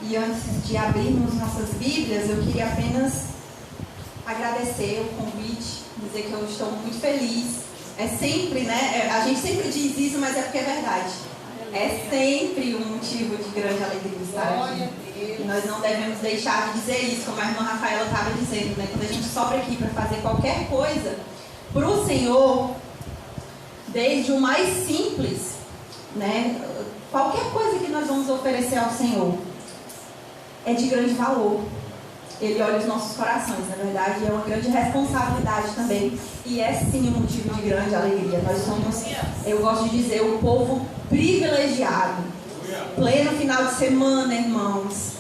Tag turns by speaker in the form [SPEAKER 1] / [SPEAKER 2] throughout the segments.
[SPEAKER 1] E antes de abrirmos nossas Bíblias, eu queria apenas agradecer o convite, dizer que eu estou muito feliz. É sempre, né? A gente sempre diz isso, mas é porque é verdade. É sempre um motivo de grande alegria estar aqui. E nós não devemos deixar de dizer isso, como a irmã Rafaela estava dizendo, né? Quando a gente sobra aqui para fazer qualquer coisa para o Senhor, desde o mais simples, né? Qualquer coisa que nós vamos oferecer ao Senhor é de grande valor. Ele olha os nossos corações, na verdade, é uma grande responsabilidade também. E é sim um motivo de grande alegria. Nós somos, eu gosto de dizer, o povo privilegiado. Pleno final de semana, irmãos,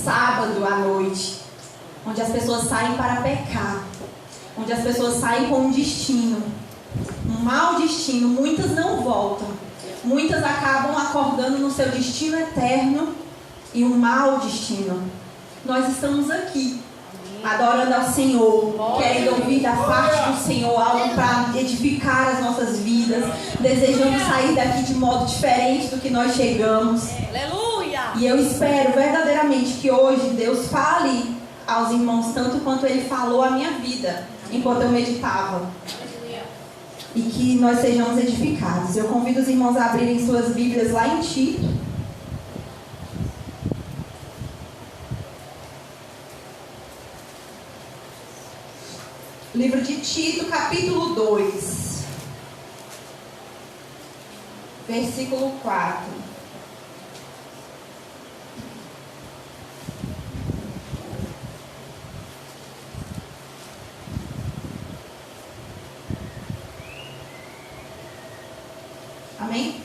[SPEAKER 1] sábado à noite, onde as pessoas saem para pecar, onde as pessoas saem com um destino, um mau destino. Muitas não voltam, muitas acabam acordando no seu destino eterno e um mau destino. Nós estamos aqui, adorando ao Senhor, querendo ouvir da parte do Senhor algo para edificar as nossas vidas, desejando sair daqui de modo diferente do que nós chegamos.
[SPEAKER 2] Aleluia!
[SPEAKER 1] E eu espero verdadeiramente que hoje Deus fale aos irmãos tanto quanto Ele falou à minha vida, enquanto eu meditava. E que nós sejamos edificados. Eu convido os irmãos a abrirem suas Bíblias lá em Tito. Livro de Tito, capítulo 2, versículo 4. Amém?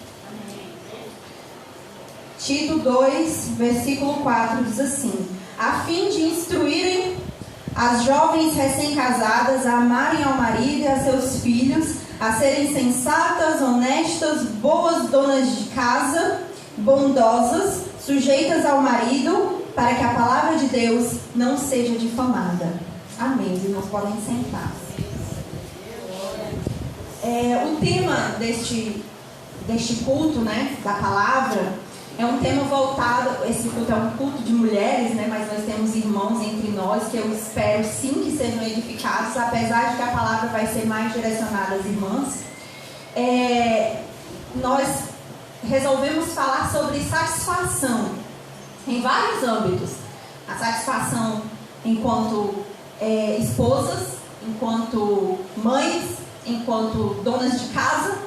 [SPEAKER 1] Tito 2, versículo 4 diz assim: a fim de instruírem as jovens recém-casadas a amarem ao marido e a seus filhos, a serem sensatas, honestas, boas donas de casa, bondosas, sujeitas ao marido, para que a palavra de Deus não seja difamada. Amém. Os irmãos podem sentar. O tema deste culto, né, da palavra, é um tema voltado. Esse culto é um culto de mulheres, né? Mas nós temos irmãos entre nós que eu espero sim que sejam edificados, apesar de que a palavra vai ser mais direcionada às irmãs. Nós resolvemos falar sobre satisfação em vários âmbitos. A satisfação enquanto esposas, enquanto mães, enquanto donas de casa,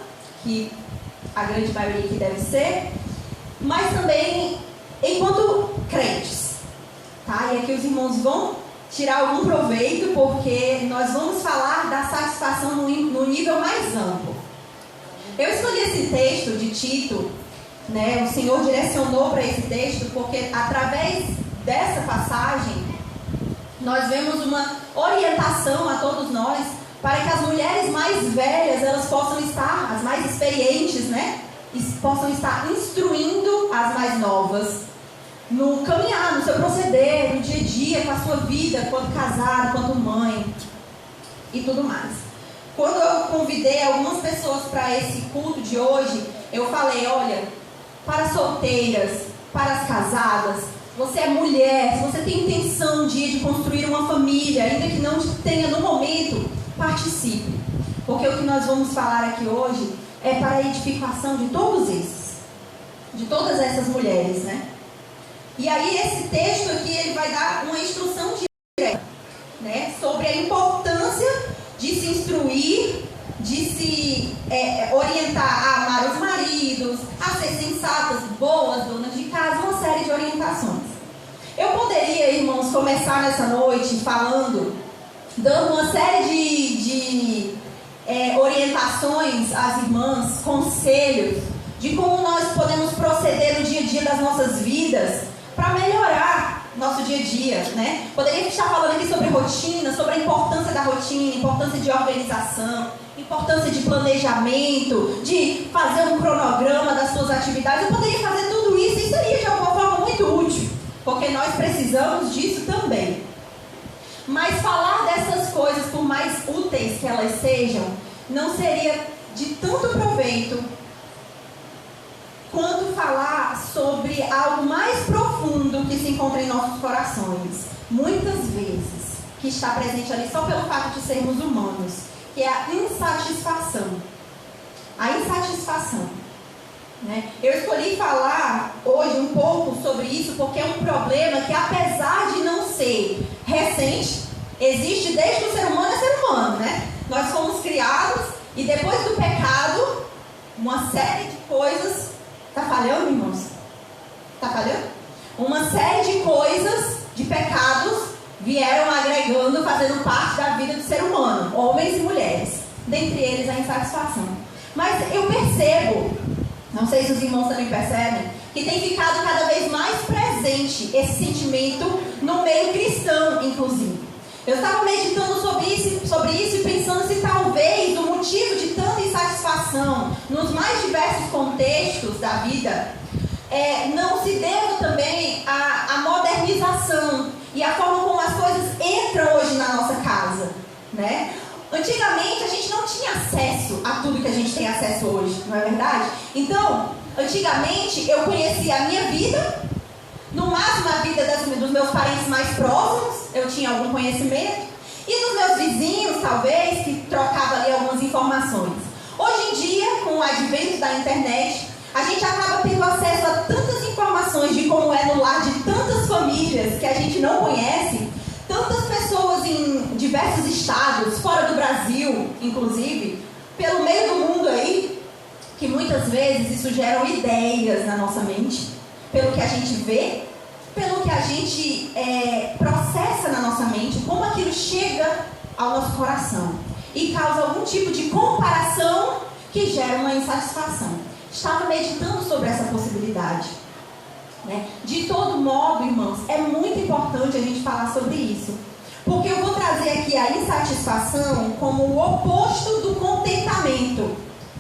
[SPEAKER 1] que a grande maioria aqui deve ser, mas também enquanto crentes, tá? E aqui os irmãos vão tirar algum proveito, porque nós vamos falar da satisfação no nível mais amplo. Eu escolhi esse texto de Tito, né? O Senhor direcionou para esse texto, porque através dessa passagem nós vemos uma orientação a todos nós para que as mulheres mais velhas, elas possam estar, as mais experientes, né? Possam estar instruindo as mais novas no caminhar, no seu proceder, no dia a dia, com a sua vida, quanto casada, quanto mãe e tudo mais. Quando eu convidei algumas pessoas para esse culto de hoje, eu falei: olha, para as solteiras, para as casadas, você é mulher, se você tem intenção de construir uma família, ainda que não tenha no momento, participe, porque o que nós vamos falar aqui hoje é para a edificação de todos esses, de todas essas mulheres, né? E aí esse texto aqui, ele vai dar uma instrução direta, né? Sobre a importância de se instruir, de se orientar a amar os maridos, a ser sensatas, boas, donas de casa, uma série de orientações. Eu poderia, irmãos, começar nessa noite dando uma série de orientações às irmãs, conselhos de como nós podemos proceder no dia a dia das nossas vidas para melhorar nosso dia a dia, né? Poderia estar falando aqui sobre rotina, sobre a importância da rotina, importância de organização, importância de planejamento, de fazer um cronograma das suas atividades. Eu poderia fazer tudo isso e seria de alguma forma muito útil, porque nós precisamos disso também. Mas falar dessas coisas, por mais úteis que elas sejam, não seria de tanto proveito quanto falar sobre algo mais profundo profundo que se encontra em nossos corações, muitas vezes, que está presente ali só pelo fato de sermos humanos, que é a insatisfação. A insatisfação. Né? Eu escolhi falar hoje um pouco sobre isso porque é um problema que, apesar de não ser recente, existe desde que o ser humano é ser humano, né? Nós fomos criados e depois do pecado, uma série de coisas... Está falhando, irmãos? Está falhando? Uma série de coisas, de pecados, vieram agregando, fazendo parte da vida do ser humano, homens e mulheres. Dentre eles a insatisfação. Mas eu percebo, não sei se os irmãos também percebem, que tem ficado cada vez mais presente esse sentimento no meio cristão, inclusive. Eu estava meditando sobre isso e pensando se talvez o motivo de tanta insatisfação nos mais diversos contextos da vida não se deva também à modernização e à forma como as coisas entram hoje na nossa casa, né? Antigamente a gente não tinha acesso a tudo que a gente tem acesso hoje, não é verdade? Então, antigamente eu conhecia a minha vida, no máximo a vida dos meus parentes mais próximos, eu tinha algum conhecimento, e dos meus vizinhos, talvez, que trocava ali algumas informações. Hoje em dia, com o advento da internet, a gente acaba tendo acesso a tantas informações de como é no lar de tantas famílias que a gente não conhece, tantas pessoas em diversos estados, fora do Brasil, inclusive, pelo meio do mundo aí, que muitas vezes isso gera ideias na nossa mente, pelo que a gente vê, pelo que a gente processa na nossa mente, como aquilo chega ao nosso coração e causa algum tipo de comparação que gera uma insatisfação. Estava meditando sobre essa possibilidade, né? De todo modo, irmãos, é muito importante a gente falar sobre isso, porque eu vou trazer aqui a insatisfação como o oposto do contentamento,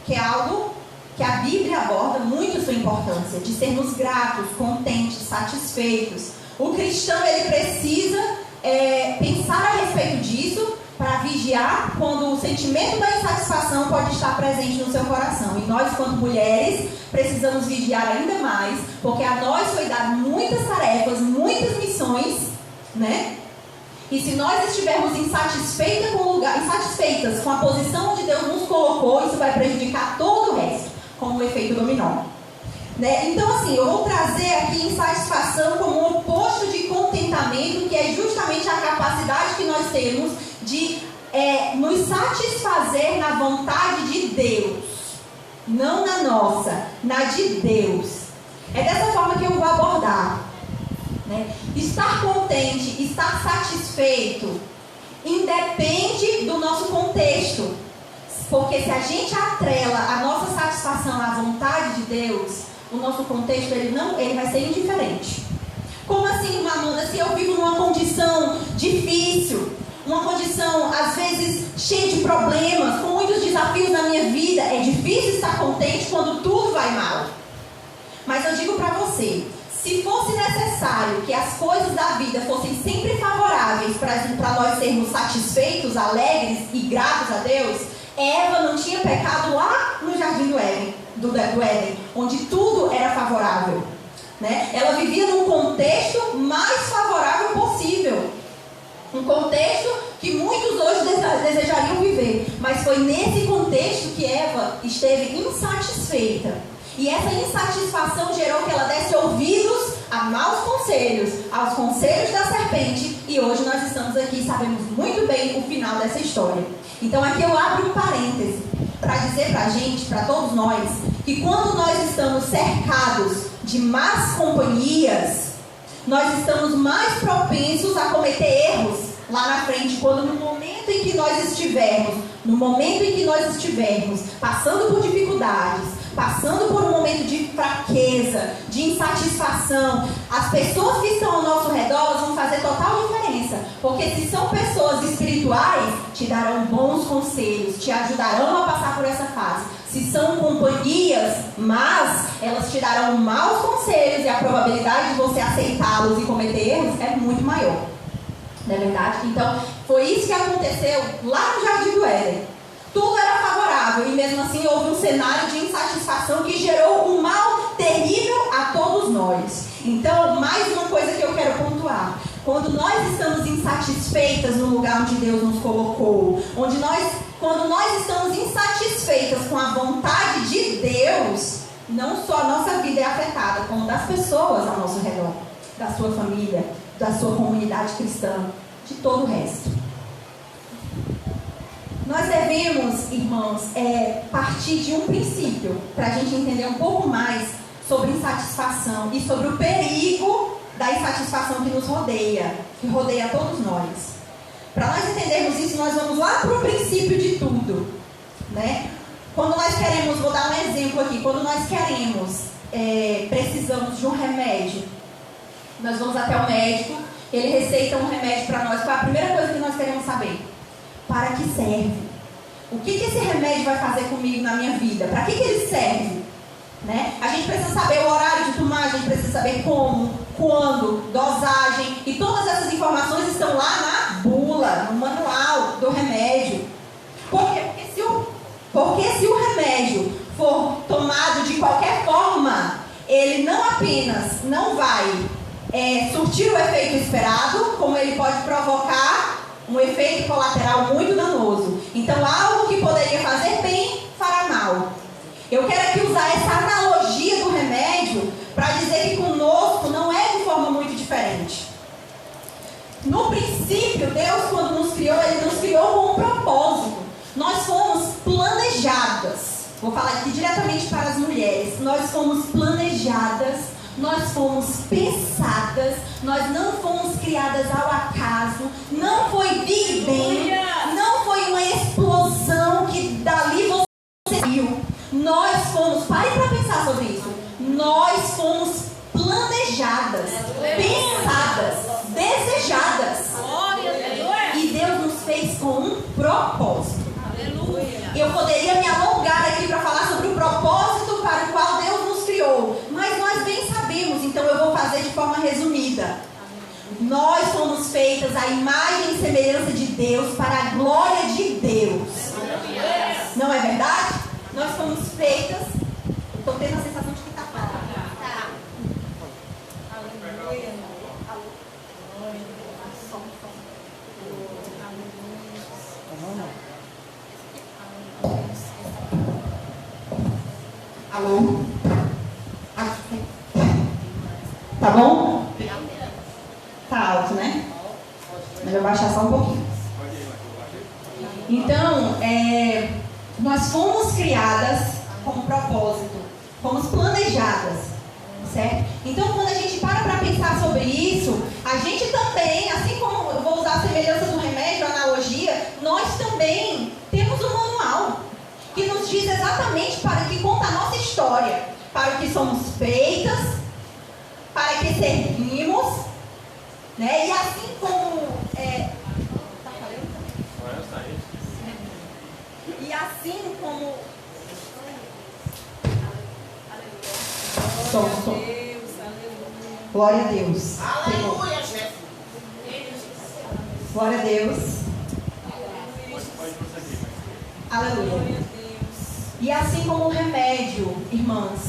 [SPEAKER 1] que é algo que a Bíblia aborda muito sua importância, de sermos gratos, contentes, satisfeitos. O cristão, ele precisa pensar a respeito disso para vigiar quando o sentimento da insatisfação pode estar presente no seu coração. E nós, quanto mulheres, precisamos vigiar ainda mais, porque a nós foi dado muitas tarefas, muitas missões, né? E se nós estivermos insatisfeitas com a posição onde Deus nos colocou, isso vai prejudicar todo o resto, como o efeito dominó. Né? Então, assim, eu vou trazer aqui insatisfação como o oposto de contentamento, que é justamente a capacidade que nós temos de nos satisfazer na vontade de Deus, não na nossa, na de Deus. É dessa forma que eu vou abordar. Né? Estar contente, estar satisfeito, independe do nosso contexto. Porque se a gente atrela a nossa satisfação à vontade de Deus, o nosso contexto ele vai ser indiferente. Como assim, Amanda? Se eu vivo numa condição difícil, uma condição às vezes cheia de problemas, com muitos desafios na minha vida, é difícil estar contente quando tudo vai mal. Mas eu digo para você, se fosse necessário que as coisas da vida fossem sempre favoráveis para nós sermos satisfeitos, alegres e gratos a Deus, Eva não tinha pecado lá no jardim do Éden, onde tudo era favorável, né? Ela vivia num contexto mais favorável possível, um contexto que muitos hoje desejariam viver, mas foi nesse contexto que Eva esteve insatisfeita, e essa insatisfação gerou que ela desse ouvidos a maus conselhos, aos conselhos da serpente, e hoje nós estamos aqui e sabemos muito bem o final dessa história. Então aqui eu abro um parêntese para dizer para a gente, para todos nós, que quando nós estamos cercados de más companhias, nós estamos mais propensos a cometer erros lá na frente, quando no momento em que nós estivermos passando por dificuldades, passando por um momento de fraqueza, de insatisfação, as pessoas que estão ao nosso redor, elas vão fazer total diferença. Porque se são pessoas espirituais, te darão bons conselhos, te ajudarão a passar por essa fase. Se são companhias más, elas te darão maus conselhos e a probabilidade de você aceitá-los e cometer erros é muito maior. Não é verdade? Então, foi isso que aconteceu lá no Jardim do Éden. Tudo era favorável e mesmo assim houve um cenário de insatisfação que gerou um mal terrível a todos nós. Então, mais uma quero pontuar. Quando nós estamos insatisfeitas no lugar onde Deus nos colocou, quando nós estamos insatisfeitas com a vontade de Deus, não só a nossa vida é afetada, como das pessoas ao nosso redor, da sua família, da sua comunidade cristã, de todo o resto. Nós devemos, irmãos, partir de um princípio, para a gente entender um pouco mais sobre insatisfação e sobre o perigo da insatisfação que nos rodeia, que rodeia todos nós. Para nós entendermos isso, nós vamos lá para o princípio de tudo, né? Quando nós queremos, vou dar um exemplo aqui, quando nós precisamos de um remédio, nós vamos até o médico, ele receita um remédio para nós. Qual é a primeira coisa que nós queremos saber? Para que serve? O que esse remédio vai fazer comigo na minha vida? Para que ele serve? Né? A gente precisa saber o horário de tomar, a gente precisa saber como, quando, dosagem, e todas essas informações estão lá na bula, no manual do remédio. Por quê? Porque se o remédio for tomado de qualquer forma, ele não apenas não vai surtir o efeito esperado, como ele pode provocar um efeito colateral muito danoso. Então, algo que poderia fazer bem, fará mal. Eu quero aqui usar essa analogia do remédio para dizer que conosco não é de forma muito diferente. No princípio, Deus, quando nos criou, Ele nos criou com um propósito. Nós fomos planejadas. Vou falar aqui diretamente para as mulheres. Nós fomos planejadas, nós fomos pensadas, nós não fomos criadas ao acaso, não foi Big Bang, não foi uma explosão que dali você viu. Nós fomos, pare para pensar sobre isso, nós fomos planejadas, pensadas, desejadas. E Deus nos fez com um propósito. Eu poderia me alongar aqui para falar sobre o propósito para o qual Deus nos criou, mas nós bem sabemos, então eu vou fazer de forma resumida. Nós fomos feitas à imagem e semelhança de Deus para a glória de Deus. Não é verdade? Nós fomos feitas. Estou tendo a sensação de que está claro. Alô? Tá bom? Tá alto, né? Mas eu vou baixar só um pouquinho. Então, nós fomos criadas com um propósito, fomos planejadas, certo? Então, quando a gente para pensar sobre isso, a gente também, assim como eu vou usar a semelhança do remédio, a analogia, nós também temos um manual que nos diz exatamente para que conta a nossa história, para o que somos feitas, para que servimos, né? E assim como e assim como glória a Deus.
[SPEAKER 2] Aleluia, chefe.
[SPEAKER 1] Glória a Deus. Aleluia. E assim como o remédio, irmãs,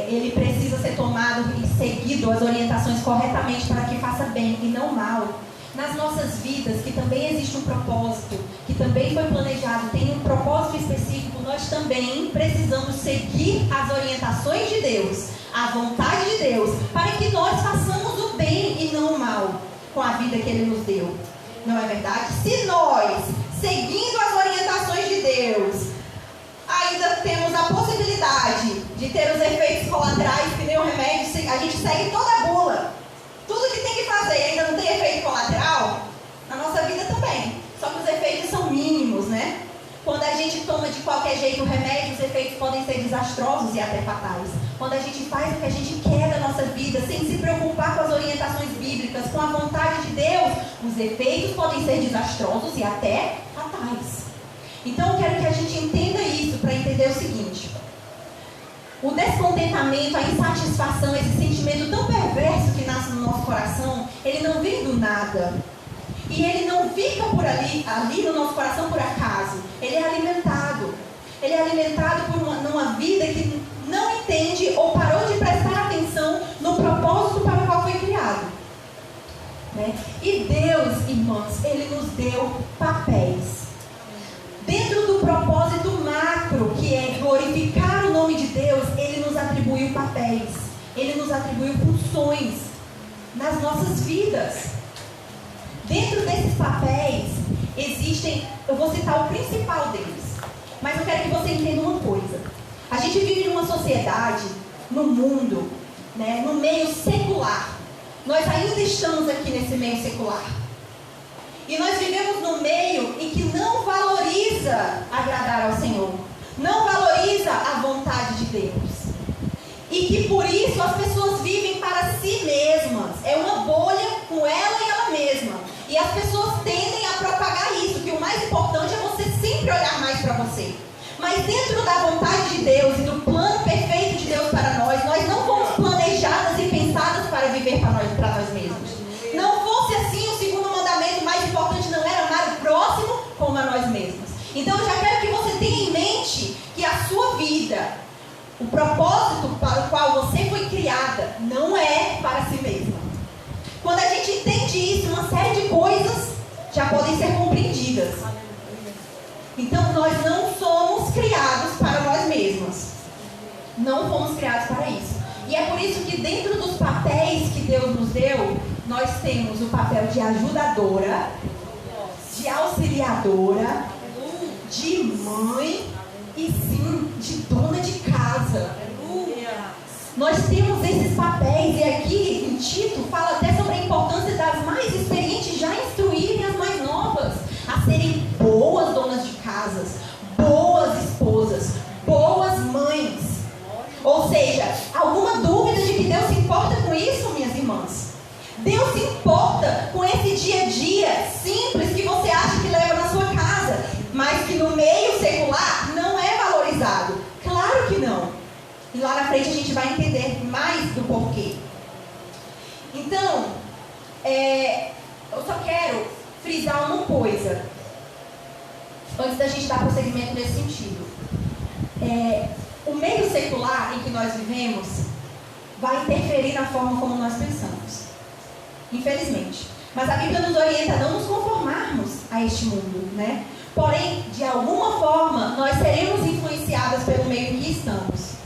[SPEAKER 1] ele precisa ser tomado e seguido as orientações corretamente para que faça bem e não mal. Nas nossas vidas, que também existe um propósito, que também foi planejado, tem um propósito específico, nós também precisamos seguir as orientações de Deus, a vontade de Deus, para que nós façamos o bem e não o mal com a vida que Ele nos deu. Não é verdade? Se nós, seguindo as orientações de Deus, ainda temos a possibilidade de ter os efeitos colaterais, que nem o remédio, a gente segue toda a bula. Tudo que tem que fazer ainda não tem efeito colateral, na nossa vida também. Só que os efeitos são mínimos, né? Quando a gente toma de qualquer jeito o remédio, os efeitos podem ser desastrosos e até fatais. Quando a gente faz o que a gente quer da nossa vida, sem se preocupar com as orientações bíblicas, com a vontade de Deus, os efeitos podem ser desastrosos e até fatais. Então eu quero que a gente entenda isso para entender o seguinte. O descontentamento, a insatisfação, esse sentimento tão perverso que nasce no nosso coração, ele não vem do nada. E ele não fica por ali no nosso coração por acaso. Ele é alimentado. Ele é alimentado por numa vida que não entende ou parou de prestar atenção no propósito para o qual foi criado. né? E Deus, irmãos, Ele nos deu papéis. Dentro do propósito macro, que é glorificar o nome de Deus, Ele nos atribuiu papéis. Ele nos atribuiu funções nas nossas vidas. Dentro desses papéis, existem, eu vou citar o principal deles, mas eu quero que você entenda uma coisa. A gente vive numa sociedade, no mundo, né, no meio secular. Nós ainda estamos aqui nesse meio secular. E nós vivemos num meio em que não valoriza agradar ao Senhor. Não valoriza a vontade de Deus. E que por isso as pessoas vivem para si mesmas. É uma bolha com ela e ela mesma. E as pessoas tendem a propagar isso, que o mais importante é você sempre olhar mais para você. Mas dentro da vontade de Deus e do plano perfeito de Deus para nós, nós não fomos planejadas e pensadas para viver para nós mesmos. Não fosse assim, o segundo mandamento mais importante não era amar o próximo como a nós mesmos. Então eu já quero que você tenha em mente que a sua vida, o propósito para o qual você foi criada, não é para si mesma. Quando a gente entende isso, uma série de coisas já podem ser compreendidas. Então nós não somos criados para nós mesmos. Não fomos criados para isso. E é por isso que dentro dos papéis que Deus nos deu, nós temos o papel de ajudadora, de auxiliadora, de mãe e sim, de dona de casa. Nós temos esses papéis, e aqui em Tito fala até sobre a importância das mais experientes já instruírem as mais novas a serem boas donas de casas, boas esposas, boas mães. Ou seja, alguma dúvida de que Deus se importa com isso, minhas irmãs? Deus se importa com esse dia a dia simples que você acha que leva na sua casa, mas que no meio secular não é valorizado. Claro que não. E lá na frente a gente vai entender mais do porquê. Então, eu só quero frisar uma coisa, antes da gente dar prosseguimento nesse sentido. O meio secular em que nós vivemos vai interferir na forma como nós pensamos. Infelizmente. Mas a Bíblia nos orienta a não nos conformarmos a este mundo, né? Porém, de alguma forma, nós seremos influenciadas pelo meio em que estamos.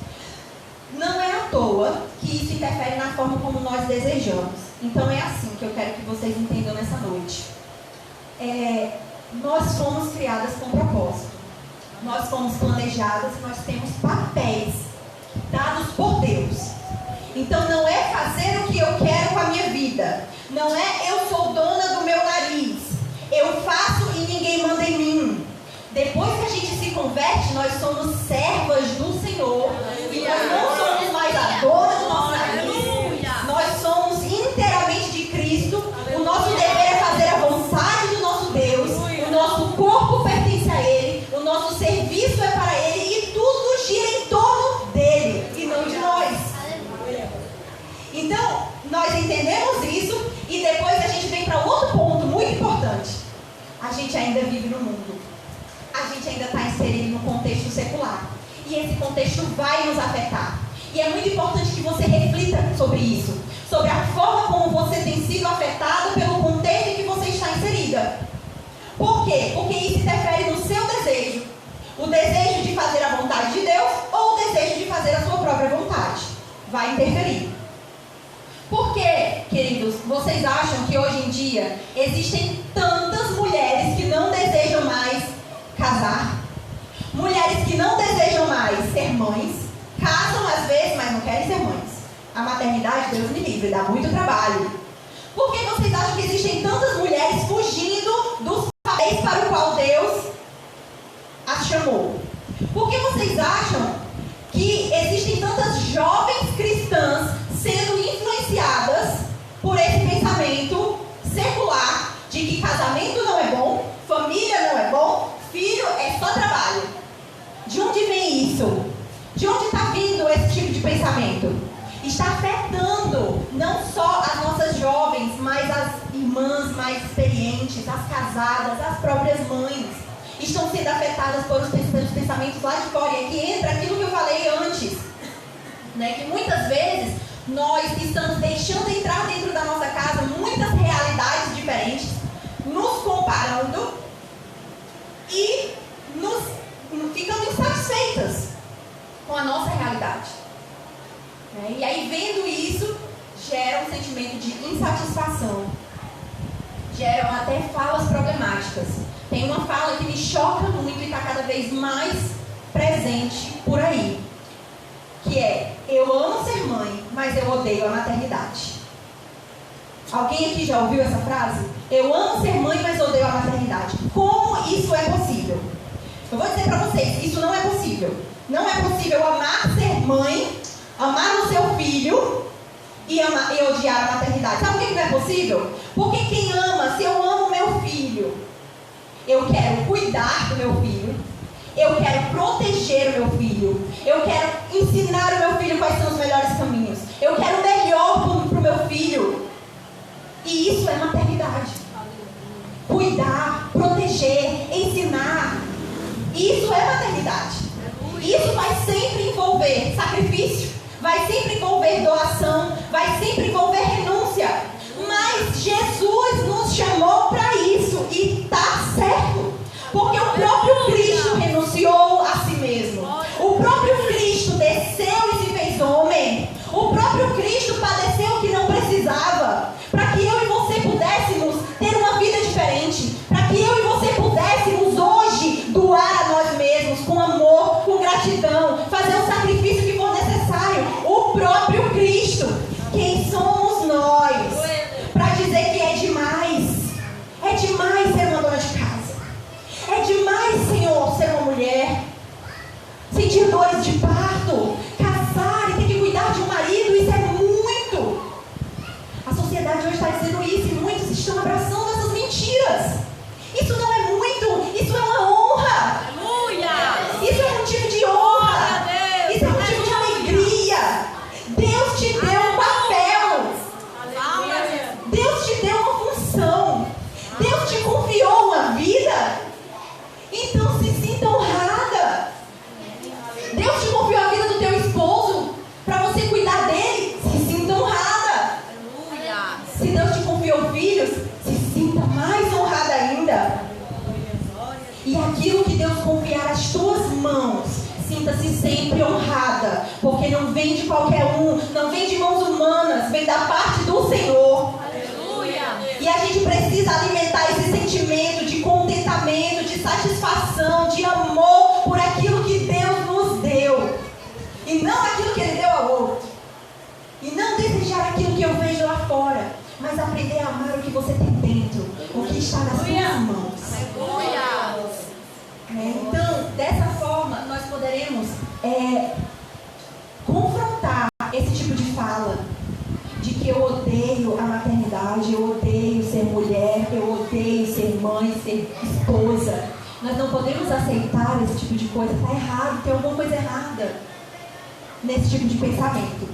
[SPEAKER 1] Não é à toa que isso interfere na forma como nós desejamos. Então é assim que eu quero que vocês entendam nessa noite. Nós fomos criadas com propósito. Nós fomos planejadas e nós temos papéis dados por Deus. Então não é fazer o que eu quero com a minha vida. Não é eu sou dona do meu nariz. Eu faço e ninguém manda em mim. Depois que a gente se converte, nós somos servas do Senhor. E nós não somos mais a dona do nosso nariz. Nós somos inteiramente de Cristo. O nosso dever é fazer a vontade do nosso Deus. O nosso corpo pertence a Ele. O nosso serviço é para Ele. E tudo gira em torno dEle e não de nós. Então, nós entendemos isso. E depois a gente vem para outro ponto muito importante. A gente ainda vive no mundo. A gente ainda está inserido no contexto secular. E esse contexto vai nos afetar. E é muito importante que você reflita sobre isso. Sobre a forma como você tem sido afetada pelo contexto em que você está inserida. Por quê? Porque isso interfere no seu desejo. O desejo de fazer a vontade de Deus ou o desejo de fazer a sua própria vontade. Vai interferir. Por quê, queridos? Vocês acham que hoje em dia existem tantas mulheres que não desejam mais casar? Mulheres que não desejam mais ser mães, casam às vezes, mas não querem ser mães. A maternidade, Deus me livre, dá muito trabalho. Por que vocês acham que existem tantas mulheres fugindo dos papéis para o qual Deus as chamou? Por que vocês acham que existem tantas jovens cristãs sendo influenciadas por esse pensamento secular de que casamento não é bom, família não é bom, filho é só trabalho? De onde vem isso? De onde está vindo esse tipo de pensamento? Está afetando não só as nossas jovens, mas as irmãs mais experientes, as casadas, as próprias mães. Estão sendo afetadas pelos pensamentos lá de fora. E aqui entra aquilo que eu falei antes, né? Que muitas vezes nós estamos deixando entrar dentro da nossa casa muitas realidades diferentes, nos comparando e ficando insatisfeitas com a nossa realidade. E aí, vendo isso, gera um sentimento de insatisfação, geram até falas problemáticas. Tem uma fala que me choca muito e está cada vez mais presente por aí, que é: eu amo ser mãe, mas eu odeio a maternidade. Alguém aqui já ouviu essa frase? Eu amo ser mãe, mas odeio a maternidade. Como isso é possível? Eu vou dizer para vocês, isso não é possível. Não é possível amar ser mãe, amar o seu filho e odiar a maternidade. Sabe por que não é possível? Porque quem ama, se eu amo meu filho, eu quero cuidar do meu filho, eu quero proteger o meu filho, eu quero ensinar o meu filho quais são os melhores caminhos, eu quero o melhor para o meu filho. E isso é maternidade. Cuidar, proteger, ensinar. Isso é maternidade. Isso vai sempre envolver sacrifício, vai sempre envolver doação, vai sempre envolver renúncia. Mas Jesus nos chamou para isso e está certo. Porque o próprio Cristo renunciou a si mesmo. O próprio Cristo desceu e se fez homem. O próprio Cristo padeceu o que não precisava, para que eu e você pudéssemos ter uma vida diferente, para que eu e você pudéssemos hoje doar a nós mesmos com amor, com gratidão, fazer o sacrifício que for necessário. O próprio Cristo. Quem somos nós para dizer que é demais? É demais ser uma dona de casa. É demais, Senhor, ser uma mulher, sentir dores de parto, casar e ter que cuidar de um marido. Isso é muito. A sociedade hoje está dizendo isso e muitos estão abraçando essas mentiras. Isso não é muito, isso é uma honra. Aleluia! Isso é um motivo de honra. Isso é um motivo de alegria. Deus te deu um papel. Deus te deu uma função. Deus te confiou uma vida. Então se sinta honrada. Deus te confiou a vida do teu esposo para você cuidar dele. Se sinta honrada. Se Deus te confiou filhos, se sinta mais honrada ainda. E aquilo que Deus confiar às tuas mãos, sinta-se sempre honrada, porque não vem de qualquer um, não vem de mãos humanas, vem da parte do Senhor. Aleluia. E a gente precisa alimentar esse sentimento de contentamento, de satisfação, de amor por aquilo que Deus nos deu, e não aquilo que Ele deu ao outro. E não desejar aquilo que eu vejo lá fora, mas aprender a amar o que você tem dentro, o que está nas suas mãos. Então, dessa forma, nós poderemos confrontar esse tipo de fala, de que eu odeio a maternidade, eu odeio ser mulher, eu odeio ser mãe, ser esposa. Nós não podemos aceitar esse tipo de coisa. Está errado, tem alguma coisa errada nesse tipo de pensamento.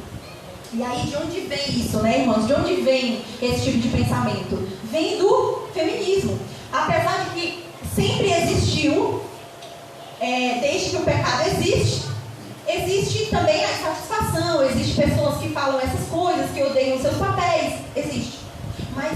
[SPEAKER 1] E aí, de onde vem isso, né, irmãos? De onde vem esse tipo de pensamento? Vem do feminismo. Apesar de que sempre existiu, desde que o pecado existe também a insatisfação, existem pessoas que falam essas coisas, que odeiam seus papéis, existe. Mas,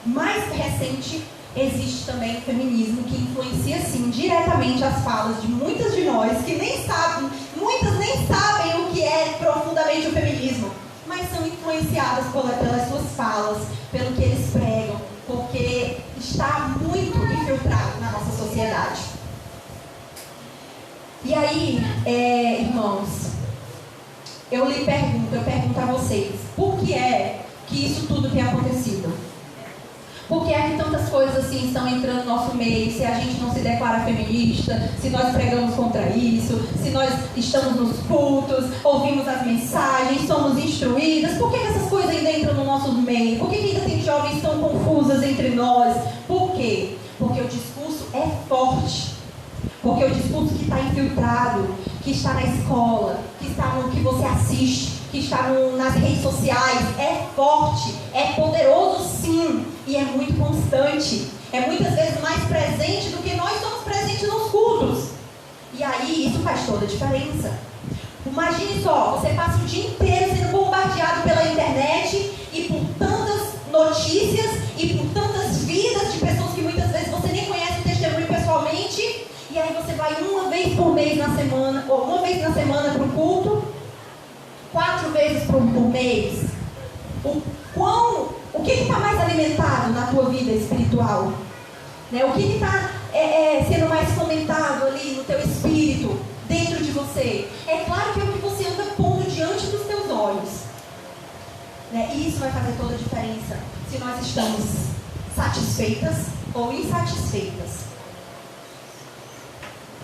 [SPEAKER 1] mais recente, existe também o feminismo, que influencia, sim, diretamente as falas de muitas de nós, que nem sabem, muitas nem sabem o que é profundamente o feminismo, mas são influenciadas pelas suas falas, pelo que eles pregam, porque está muito infiltrado na nossa sociedade. E aí, irmãos, eu pergunto a vocês, por que é que isso tudo tem acontecido? Por que é que tantas coisas assim estão entrando no nosso meio, se a gente não se declara feminista, se nós pregamos contra isso, se nós estamos nos cultos, ouvimos as mensagens, somos instruídas? Por que essas coisas ainda entram no nosso meio? Por que ainda tem jovens tão confusas entre nós? Por quê? Porque o discurso é forte. Porque o discurso que está infiltrado, que está na escola, que está no que você assiste, que está nas redes sociais, é forte, é poderoso sim, e é muito constante. É muitas vezes mais presente do que nós somos presentes nos cultos. E aí isso faz toda a diferença. Imagine só, você passa o dia inteiro sendo bombardeado semana, ou uma vez na semana para o culto, 4 vezes por mês? O que está mais alimentado na tua vida espiritual? Né? O que está sendo mais fomentado ali no teu espírito, dentro de você? É claro que é o que você anda pondo diante dos teus olhos. Né? E isso vai fazer toda a diferença se nós estamos satisfeitas ou insatisfeitas.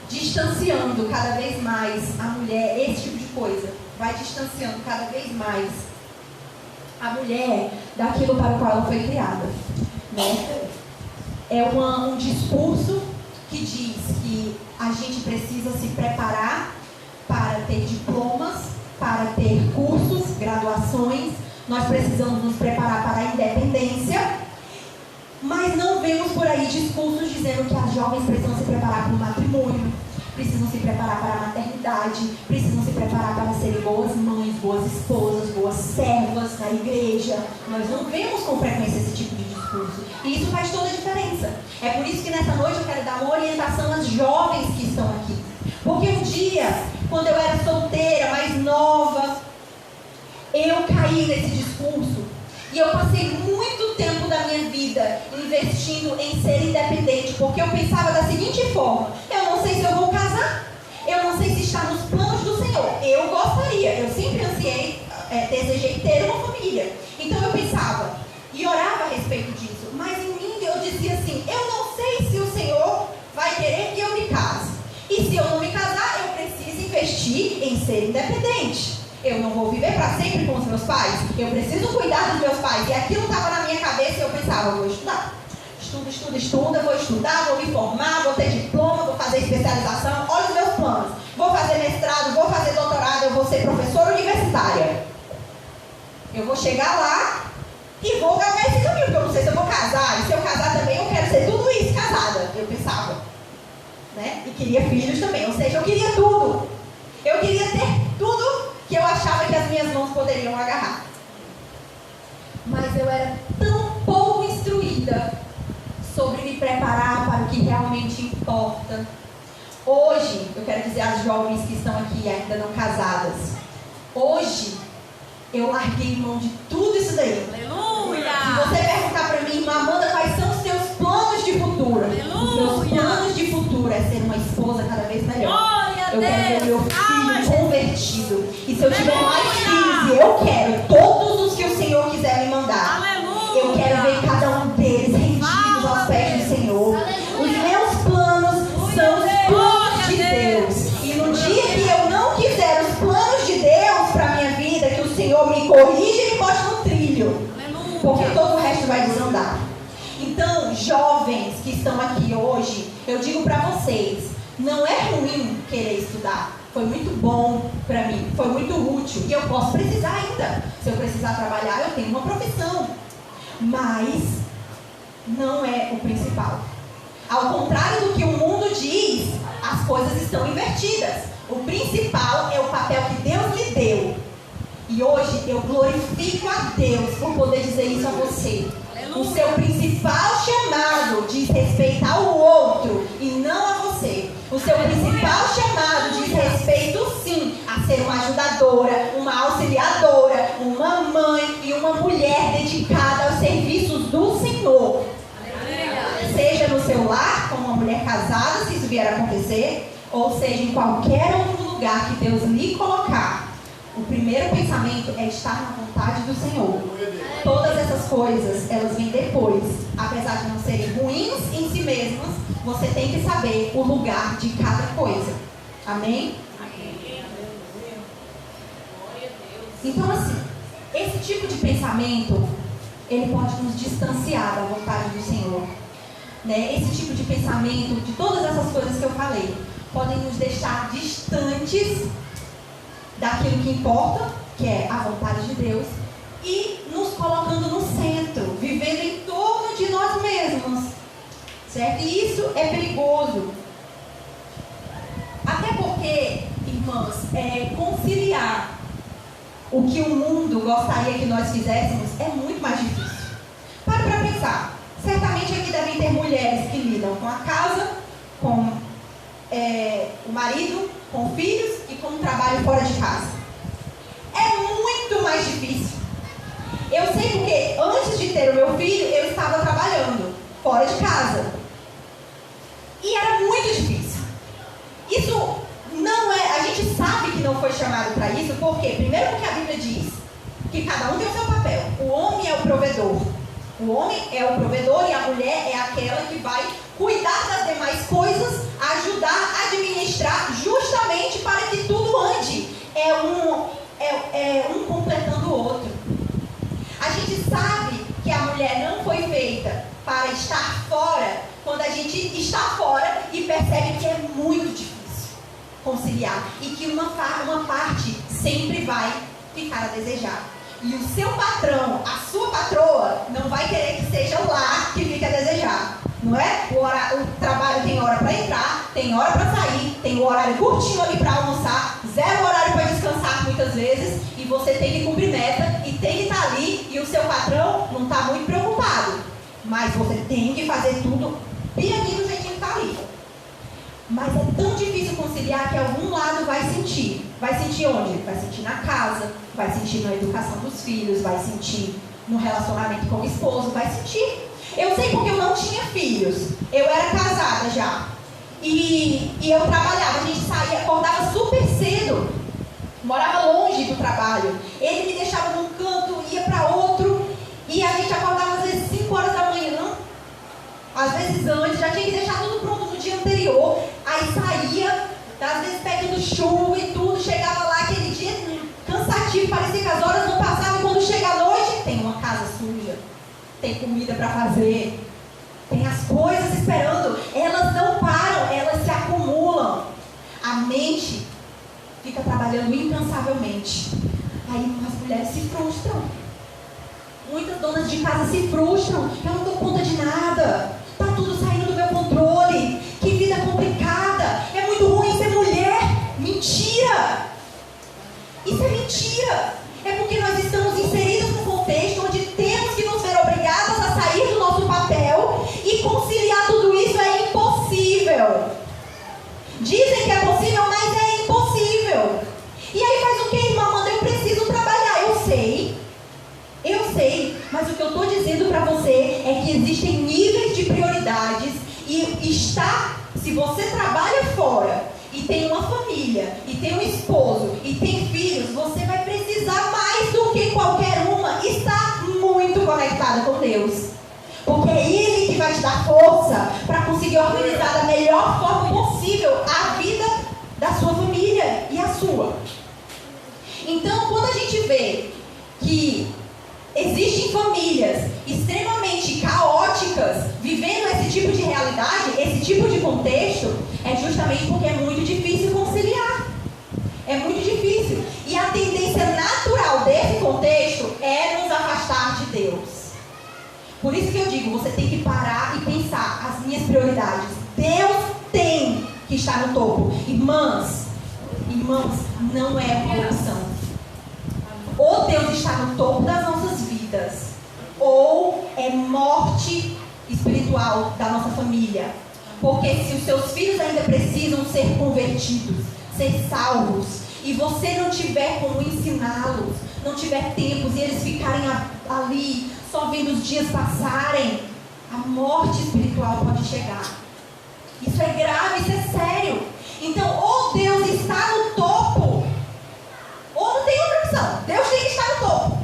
[SPEAKER 1] Distanciando cada vez mais a mulher, esse tipo de coisa, vai distanciando cada vez mais a mulher daquilo para o qual ela foi criada. Né? É um discurso que diz que a gente precisa se preparar para ter diplomas, para ter cursos, graduações. Nós precisamos nos preparar para a independência, mas não vemos por aí discursos dizendo que as jovens precisam se preparar para o matrimônio, precisam se preparar para a maternidade, precisam se preparar para serem boas mães, boas esposas, boas servas na igreja. Nós não vemos com frequência esse tipo de discurso. E isso faz toda a diferença. É por isso que nessa noite eu quero dar uma orientação às jovens que estão aqui. Porque um dia, quando eu era solteira, mais nova, eu caí nesse discurso. E eu passei muito tempo da minha vida investindo em ser independente, porque eu pensava da seguinte forma: eu não sei se eu vou casar, eu não sei se está nos planos do Senhor. Eu gostaria, eu sempre ansiei, desejei ter uma família. Então eu pensava e orava a respeito disso, mas em mim eu dizia assim: eu não sei se o Senhor vai querer que eu me case. E se eu não me casar, eu preciso investir em ser independente. Eu não vou viver para sempre com os meus pais. Eu preciso cuidar dos meus pais. E aquilo estava na minha cabeça e eu pensava: vou estudar. Estuda, vou estudar, vou me formar, vou ter diploma, vou fazer especialização. Olha os meus planos. Vou fazer mestrado, vou fazer doutorado, eu vou ser professora universitária. Eu vou chegar lá e vou galgar esse caminho, porque eu não sei se eu vou casar. E se eu casar também, eu quero ser tudo isso casada. Eu pensava. Né? E queria filhos também. Ou seja, eu queria tudo. Eu queria ter tudo que eu achava que as minhas mãos poderiam agarrar. Mas eu era tão pouco instruída sobre me preparar para o que realmente importa. Hoje, eu quero dizer às jovens que estão aqui ainda não casadas, hoje eu larguei mão de tudo isso daí.
[SPEAKER 2] Aleluia!
[SPEAKER 1] Se você perguntar para mim: irmã Amanda, quais são os teus planos de futuro?
[SPEAKER 2] Aleluia!
[SPEAKER 1] Os meus planos de futuro é ser uma esposa cada vez melhor.
[SPEAKER 2] Glória a
[SPEAKER 1] Eu quero ver meu
[SPEAKER 2] Deus!
[SPEAKER 1] filho convertido. E se eu tiver mais filhos, e eu quero todos os que o Senhor quiser me mandar.
[SPEAKER 2] Aleluia!
[SPEAKER 1] Eu quero ver cada um deles rendidos aos pés do Senhor. Os meus planos são os planos de Deus. E no dia que eu não quiser os planos de Deus para minha vida, que o Senhor me corrija e me bote no trilho. Porque todo o resto vai desandar. Então, jovens que estão aqui hoje, eu digo para vocês: não é ruim querer estudar. Foi muito bom para mim, foi muito útil. E eu posso precisar ainda. Se eu precisar trabalhar, eu tenho uma profissão. Mas não é o principal. Ao contrário do que o mundo diz, as coisas estão invertidas. O principal é o papel que Deus lhe deu. E hoje eu glorifico a Deus por poder dizer isso a você. O seu principal chamado diz respeito ao outro e não a você. O seu principal chamado diz respeito, sim, a ser uma ajudadora, uma auxiliadora, uma mãe e uma mulher dedicada aos serviços do Senhor. Seja no seu lar, como uma mulher casada, se isso vier a acontecer, ou seja em qualquer outro lugar que Deus lhe colocar. O primeiro pensamento é estar na vontade do Senhor. Todas essas coisas, elas vêm depois. Apesar de não serem ruins em si mesmas, você tem que saber o lugar de cada coisa. Amém? Então, assim, esse tipo de pensamento, ele pode nos distanciar da vontade do Senhor. Né? Esse tipo de pensamento, de todas essas coisas que eu falei, podem nos deixar distantes daquilo que importa, que é a vontade de Deus, e nos colocando no centro, vivendo em torno de nós mesmos, certo? E isso é perigoso. Até porque, irmãos, conciliar o que o mundo gostaria que nós fizéssemos é muito mais difícil. Para pensar. Certamente aqui devem ter mulheres que lidam com a casa, com o marido, com filhos e com um trabalho fora de casa. É muito mais difícil. Eu sei porque antes de ter o meu filho, eu estava trabalhando fora de casa. E era muito difícil. Isso não é... A gente sabe que não foi chamado para isso, por quê? Primeiro porque a Bíblia diz que cada um tem o seu papel. O homem é o provedor. O homem é o provedor e a mulher é aquela que vai cuidar das demais coisas, ajudar a administrar, justamente para que tudo ande. É um completando o outro. A gente sabe que a mulher não foi feita para estar fora, quando a gente está fora e percebe que é muito difícil conciliar e que uma parte sempre vai ficar a desejar. E o seu patrão, a sua patroa, não vai querer que seja lá que fique a desejar. Não é? O trabalho tem hora para entrar, tem hora para sair, tem o horário curtinho ali para almoçar, zero horário para descansar muitas vezes, e você tem que cumprir meta e tem que estar ali, e o seu patrão não está muito preocupado. Mas você tem que fazer tudo pianinho do jeitinho que está ali. Mas é tão difícil conciliar que algum lado vai sentir. Vai sentir onde? Vai sentir na casa, vai sentir na educação dos filhos, vai sentir no relacionamento com o esposo, vai sentir. Eu sei porque eu não tinha filhos. Eu era casada já. E eu trabalhava, a gente saía, acordava super cedo. Morava longe do trabalho. Ele me deixava num canto, ia para outro. E a gente acordava às vezes 5 horas da manhã. Às vezes antes, já tinha que deixar tudo pronto no dia anterior. Aí saía, às vezes pegando chuva e tudo. Chegava lá aquele dia cansativo, parecia que as horas não passavam. E quando chega a noite, tem uma casa suja, tem comida para fazer, tem as coisas esperando. Elas não param, elas se acumulam. A mente fica trabalhando incansavelmente. Aí as mulheres se frustram. Muitas donas de casa se frustram. Eu não dou conta de nada. Tá tudo saindo do meu controle. Que vida complicada. É muito ruim ser mulher. Mentira. Isso é mentira. É porque nós estamos inseridos num contexto onde temos que nos ver obrigadas a sair do nosso papel e conciliar tudo isso é impossível. Dizem que é possível, mas é impossível. E aí faz o que, irmã Amanda? Eu preciso trabalhar. Eu sei, mas o que eu estou dizendo para você é que existem níveis de prioridades e se você trabalha fora e tem uma família, e tem um esposo, e tem filhos, você vai precisar mais do que qualquer uma estar muito conectada com Deus. Porque é Ele que vai te dar força para conseguir organizar da melhor forma possível a vida da sua família e a sua. Então, quando a gente vê que existem famílias extremamente caóticas vivendo esse tipo de realidade, esse tipo de contexto, é justamente porque é muito difícil conciliar. É muito difícil. E a tendência natural desse contexto é nos afastar de Deus. Por isso que eu digo, você tem que parar e pensar as minhas prioridades. Deus tem que estar no topo. Irmãs, não é uma opção. Ou Deus está no topo das nossas vidas, ou é morte espiritual da nossa família. Porque se os seus filhos ainda precisam ser convertidos, ser salvos, e você não tiver como ensiná-los, não tiver tempos, e eles ficarem ali, só vendo os dias passarem, a morte espiritual pode chegar. Isso é grave, isso é sério. Então, ou Deus está no topo, ou não tem outra opção. Deus tem que estar no topo.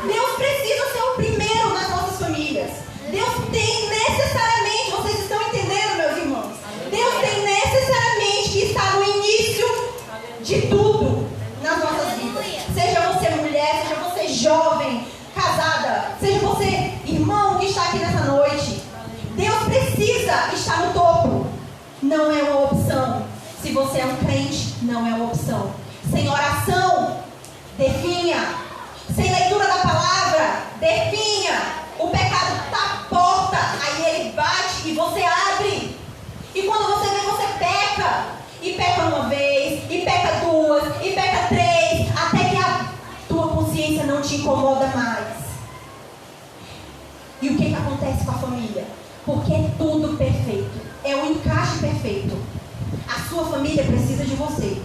[SPEAKER 1] Deus precisa ser o primeiro nas nossas famílias. Deus tem necessariamente, vocês estão entendendo, meus irmãos? Deus tem necessariamente que estar no início de tudo nas nossas vidas. Seja você mulher, seja você jovem, casada, seja você irmão que está aqui nessa noite. Deus precisa estar no topo. Não é uma opção. Se você é um crente, não é uma opção. Sem oração, definha. Sem leitura da palavra, definha. O pecado está à porta, aí ele bate e você abre. E quando você vê, você peca. E peca uma vez, e peca duas, e peca três, até que a tua consciência não te incomoda mais. E o que acontece com a família? Porque é tudo perfeito. É um encaixe perfeito. A sua família precisa de você.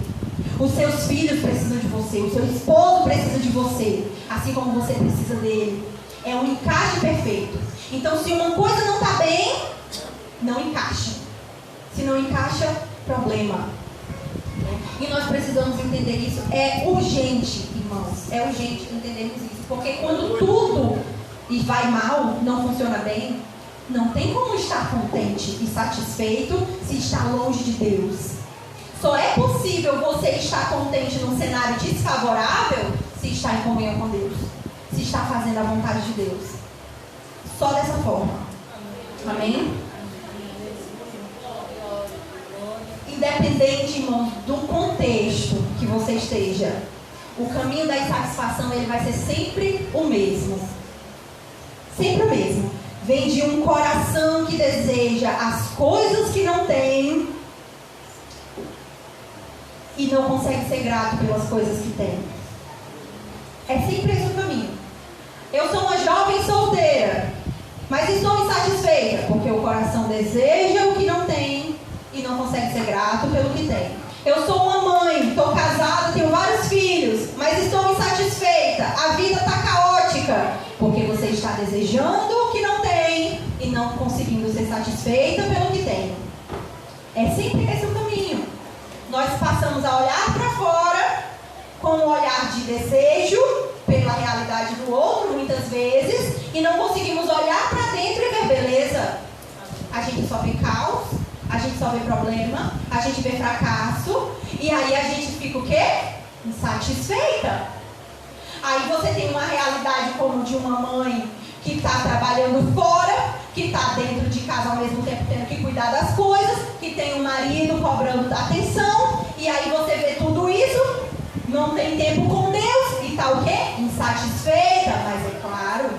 [SPEAKER 1] Os seus filhos precisam de você. O seu esposo precisa de você. Assim como você precisa dele. É um encaixe perfeito. Então, se uma coisa não está bem, não encaixa. Se não encaixa, problema. E nós precisamos entender isso. É urgente, irmãos. É urgente entendermos isso. Porque quando tudo e vai mal, não funciona bem, não tem como estar contente e satisfeito se está longe de Deus. Só é possível você estar contente num cenário desfavorável se está em comunhão com Deus. Se está fazendo a vontade de Deus. Só dessa forma. Amém? Independente, irmãos, do contexto que você esteja, o caminho da insatisfação ele vai ser sempre o mesmo. Sempre o mesmo. Vem de um coração que deseja as coisas que não tem e não consegue ser grato pelas coisas que tem. É sempre esse o caminho. Eu sou uma jovem solteira, mas estou insatisfeita, porque o coração deseja o que não tem e não consegue ser grato pelo que tem. Eu sou uma mãe, estou casada, tenho vários filhos, mas estou insatisfeita. A vida está caótica, porque você está desejando o que não tem e não conseguindo ser satisfeita pelo que tem. É sempre esse o caminho. Nós passamos a olhar para fora com um olhar de desejo pela realidade do outro, muitas vezes, e não conseguimos olhar para dentro e ver beleza. A gente só vê caos, a gente só vê problema, a gente vê fracasso, e aí a gente fica o quê? Insatisfeita. Aí você tem uma realidade como de uma mãe que está trabalhando fora, que está dentro de casa ao mesmo tempo tendo que cuidar das coisas, que tem um marido cobrando atenção, e aí você vê tudo isso, não tem tempo com Deus, e está o quê? Insatisfeita, mas é claro.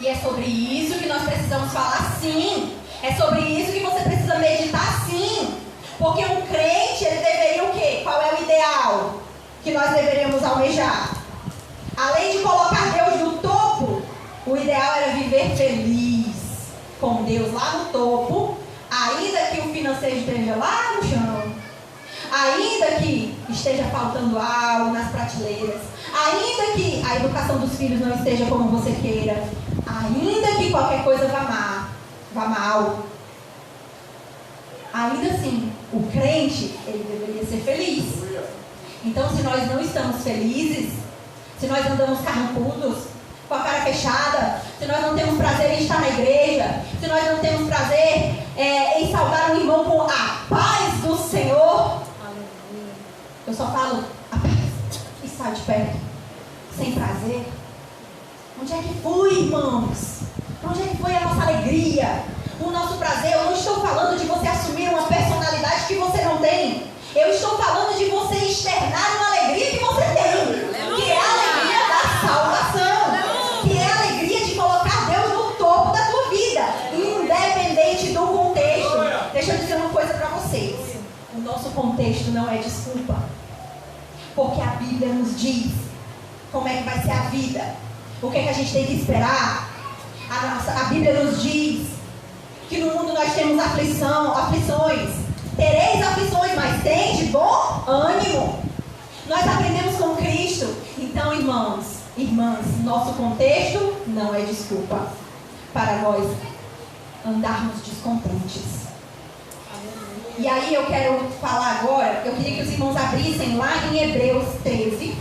[SPEAKER 1] E é sobre isso que nós precisamos falar sim. É sobre isso que você precisa meditar sim. Porque um crente, ele deveria o quê? Qual é o ideal que nós deveríamos almejar? Além de colocar Deus no topo, o ideal era viver feliz com Deus lá no topo, ainda que o financeiro esteja lá no chão, ainda que esteja faltando algo nas prateleiras, ainda que a educação dos filhos não esteja como você queira, ainda que qualquer coisa vá mal, ainda assim, o crente, ele deveria ser feliz. Então, se nós não estamos felizes, se nós andamos carrancudos, com a cara fechada, se nós não temos prazer em estar na igreja, se nós não temos prazer em saudar um irmão com a paz do Senhor, eu só falo a paz e saio de perto, sem prazer. Onde é que foi, irmãos? Onde é que foi a nossa alegria? O nosso prazer? Eu não estou falando de você assumir uma personalidade que você não tem. Eu estou falando de você externar uma alegria que você tem, que é a alegria da salvação, que é a alegria de colocar Deus no topo da tua vida, independente do contexto. Deixa eu dizer uma coisa para vocês. O nosso contexto não é desculpa, porque a Bíblia nos diz como é que vai ser a vida, o que é que a gente tem que esperar. A Bíblia nos diz que no mundo nós temos aflições. Tereis aflições, mas tem de bom ânimo. Nós aprendemos com Cristo. Então, irmãs, nosso contexto não é desculpa para nós andarmos descontentes. E aí eu quero falar agora, eu queria que os irmãos abrissem lá em Hebreus 13.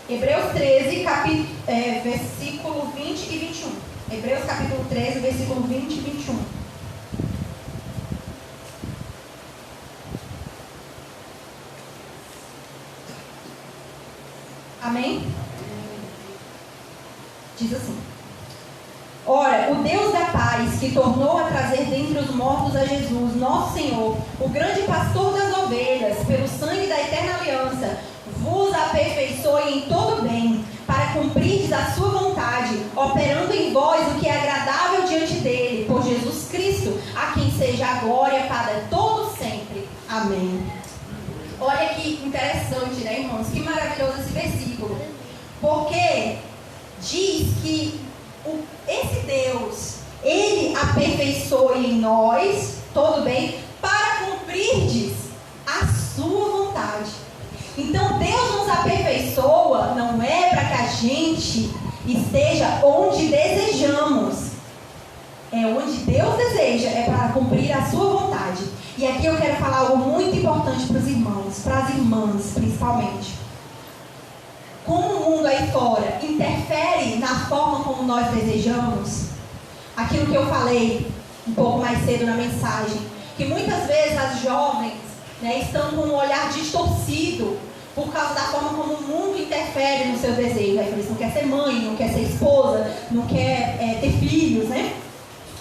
[SPEAKER 1] Hebreus 13, versículo 20 e 21. Hebreus capítulo 13, versículo 20 e 21. Amém? Diz assim: ora, o Deus da paz, que tornou a trazer dentre os mortos a Jesus, nosso Senhor, o grande pastor das ovelhas, pelo sangue da eterna aliança, vos aperfeiçoe em todo bem, para cumprirdes a sua vontade, operando em vós o que é agradável diante dele, por Jesus Cristo, a quem seja a glória para todos sempre. Amém. Olha que interessante, né, irmãos? Que maravilhoso esse versículo. Porque diz que esse Deus, Ele aperfeiçoa em nós, todo bem, para cumprirdes a sua vontade. Então Deus nos aperfeiçoa, não é para que a gente esteja onde desejamos. É onde Deus deseja, é para cumprir a sua vontade. E aqui eu quero falar algo muito importante para os irmãos, para as irmãs principalmente. Como o mundo aí fora interfere na forma como nós desejamos, aquilo que eu falei um pouco mais cedo na mensagem, que muitas vezes as jovens, né, estão com um olhar distorcido por causa da forma como o mundo interfere no seu desejo. Aí eles não quer ser mãe, não quer ser esposa, não quer ter filhos, né?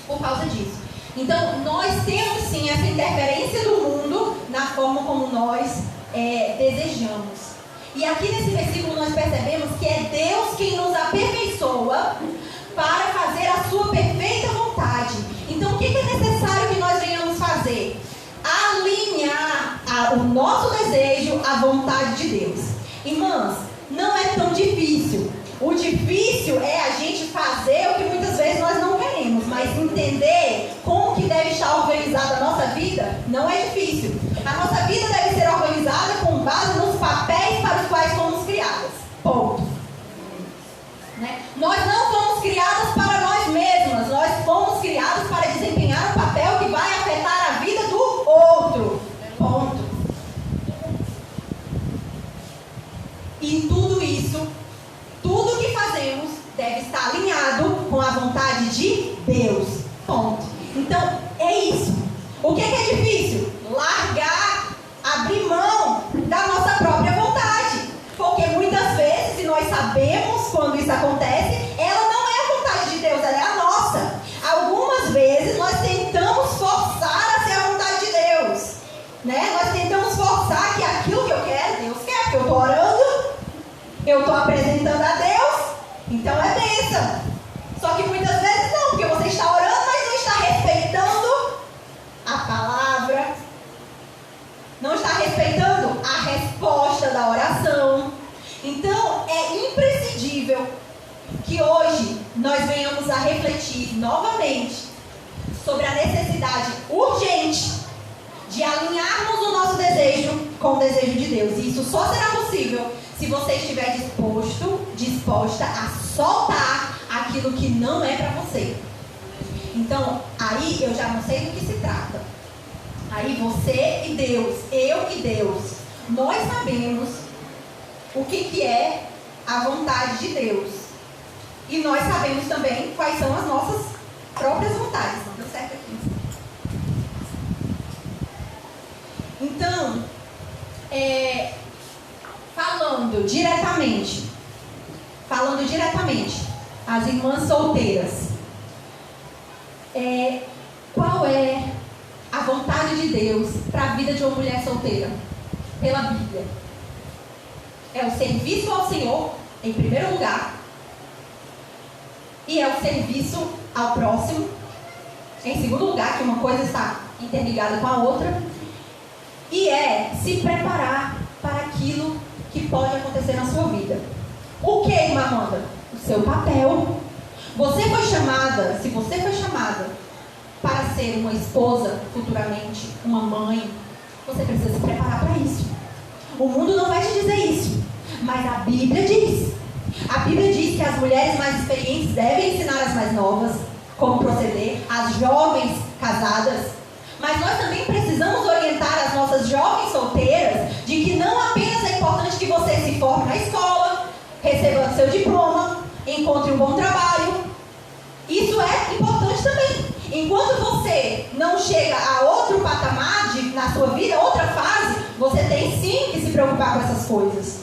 [SPEAKER 1] Por causa disso. Então, nós temos sim essa interferência do mundo na forma como nós desejamos. E aqui nesse versículo nós percebemos que é Deus quem nos aperfeiçoa para fazer a sua perfeita vontade. Então, o que é necessário que nós venhamos fazer? Alinhar o nosso desejo à vontade de Deus. Irmãs, não é tão difícil. O difícil é a gente fazer o que muitas vezes nós não queremos, mas entender como que deve estar organizada a nossa vida não é difícil. A nossa vida deve ser organizada com base nos papéis para os quais fomos criadas. Ponto. Né? Nós não fomos criadas para nós mesmas, nós fomos criadas para desempenhar um papel que vai afetar a vida do outro. Ponto. E tudo isso, tudo que fazemos deve estar alinhado com a vontade de Deus. Ponto. Então, é isso. O que é difícil? Largar, abrir mão da nossa própria vontade. Porque muitas vezes, se nós sabemos quando isso acontece, ela não é a vontade de Deus, ela é a nossa. Algumas vezes nós tentamos forçar a ser a vontade de Deus, né? Nós tentamos forçar que aquilo que eu quero, Deus quer, porque eu estou orando, eu estou apresentando a Deus, então é bênção. Só que muitas vezes não, porque você está orando, mas não está respeitando a palavra, não está respeitando a resposta da oração. Então é imprescindível que hoje nós venhamos a refletir novamente sobre a necessidade urgente de alinharmos o nosso desejo com o desejo de Deus. E isso só será possível se você estiver disposta a soltar aquilo que não é para você. Então, aí eu já não sei do que se trata. Aí você e Deus, eu e Deus, nós sabemos o que é a vontade de Deus. E nós sabemos também quais são as nossas próprias vontades. Não deu certo aqui. Então, falando diretamente às irmãs solteiras, qual é a vontade de Deus para a vida de uma mulher solteira? Pela Bíblia. É o serviço ao Senhor, em primeiro lugar, e é o serviço ao próximo, em segundo lugar, que uma coisa está interligada com a outra, e é se preparar para aquilo que pode acontecer na sua vida. O que, irmã Amanda? O seu papel. Você foi chamada, se você foi chamada para ser uma esposa futuramente, uma mãe, você precisa se preparar para isso. O mundo não vai te dizer isso, mas a Bíblia diz. A Bíblia diz que as mulheres mais experientes devem ensinar as mais novas como proceder, as jovens casadas. Mas nós também precisamos orientar as nossas jovens solteiras de que não apenas é importante que você se forme na escola, receba seu diploma, encontre um bom trabalho. Isso é importante também. Enquanto você não chega a outro patamar na sua vida, outra fase, você tem sim que se preocupar com essas coisas.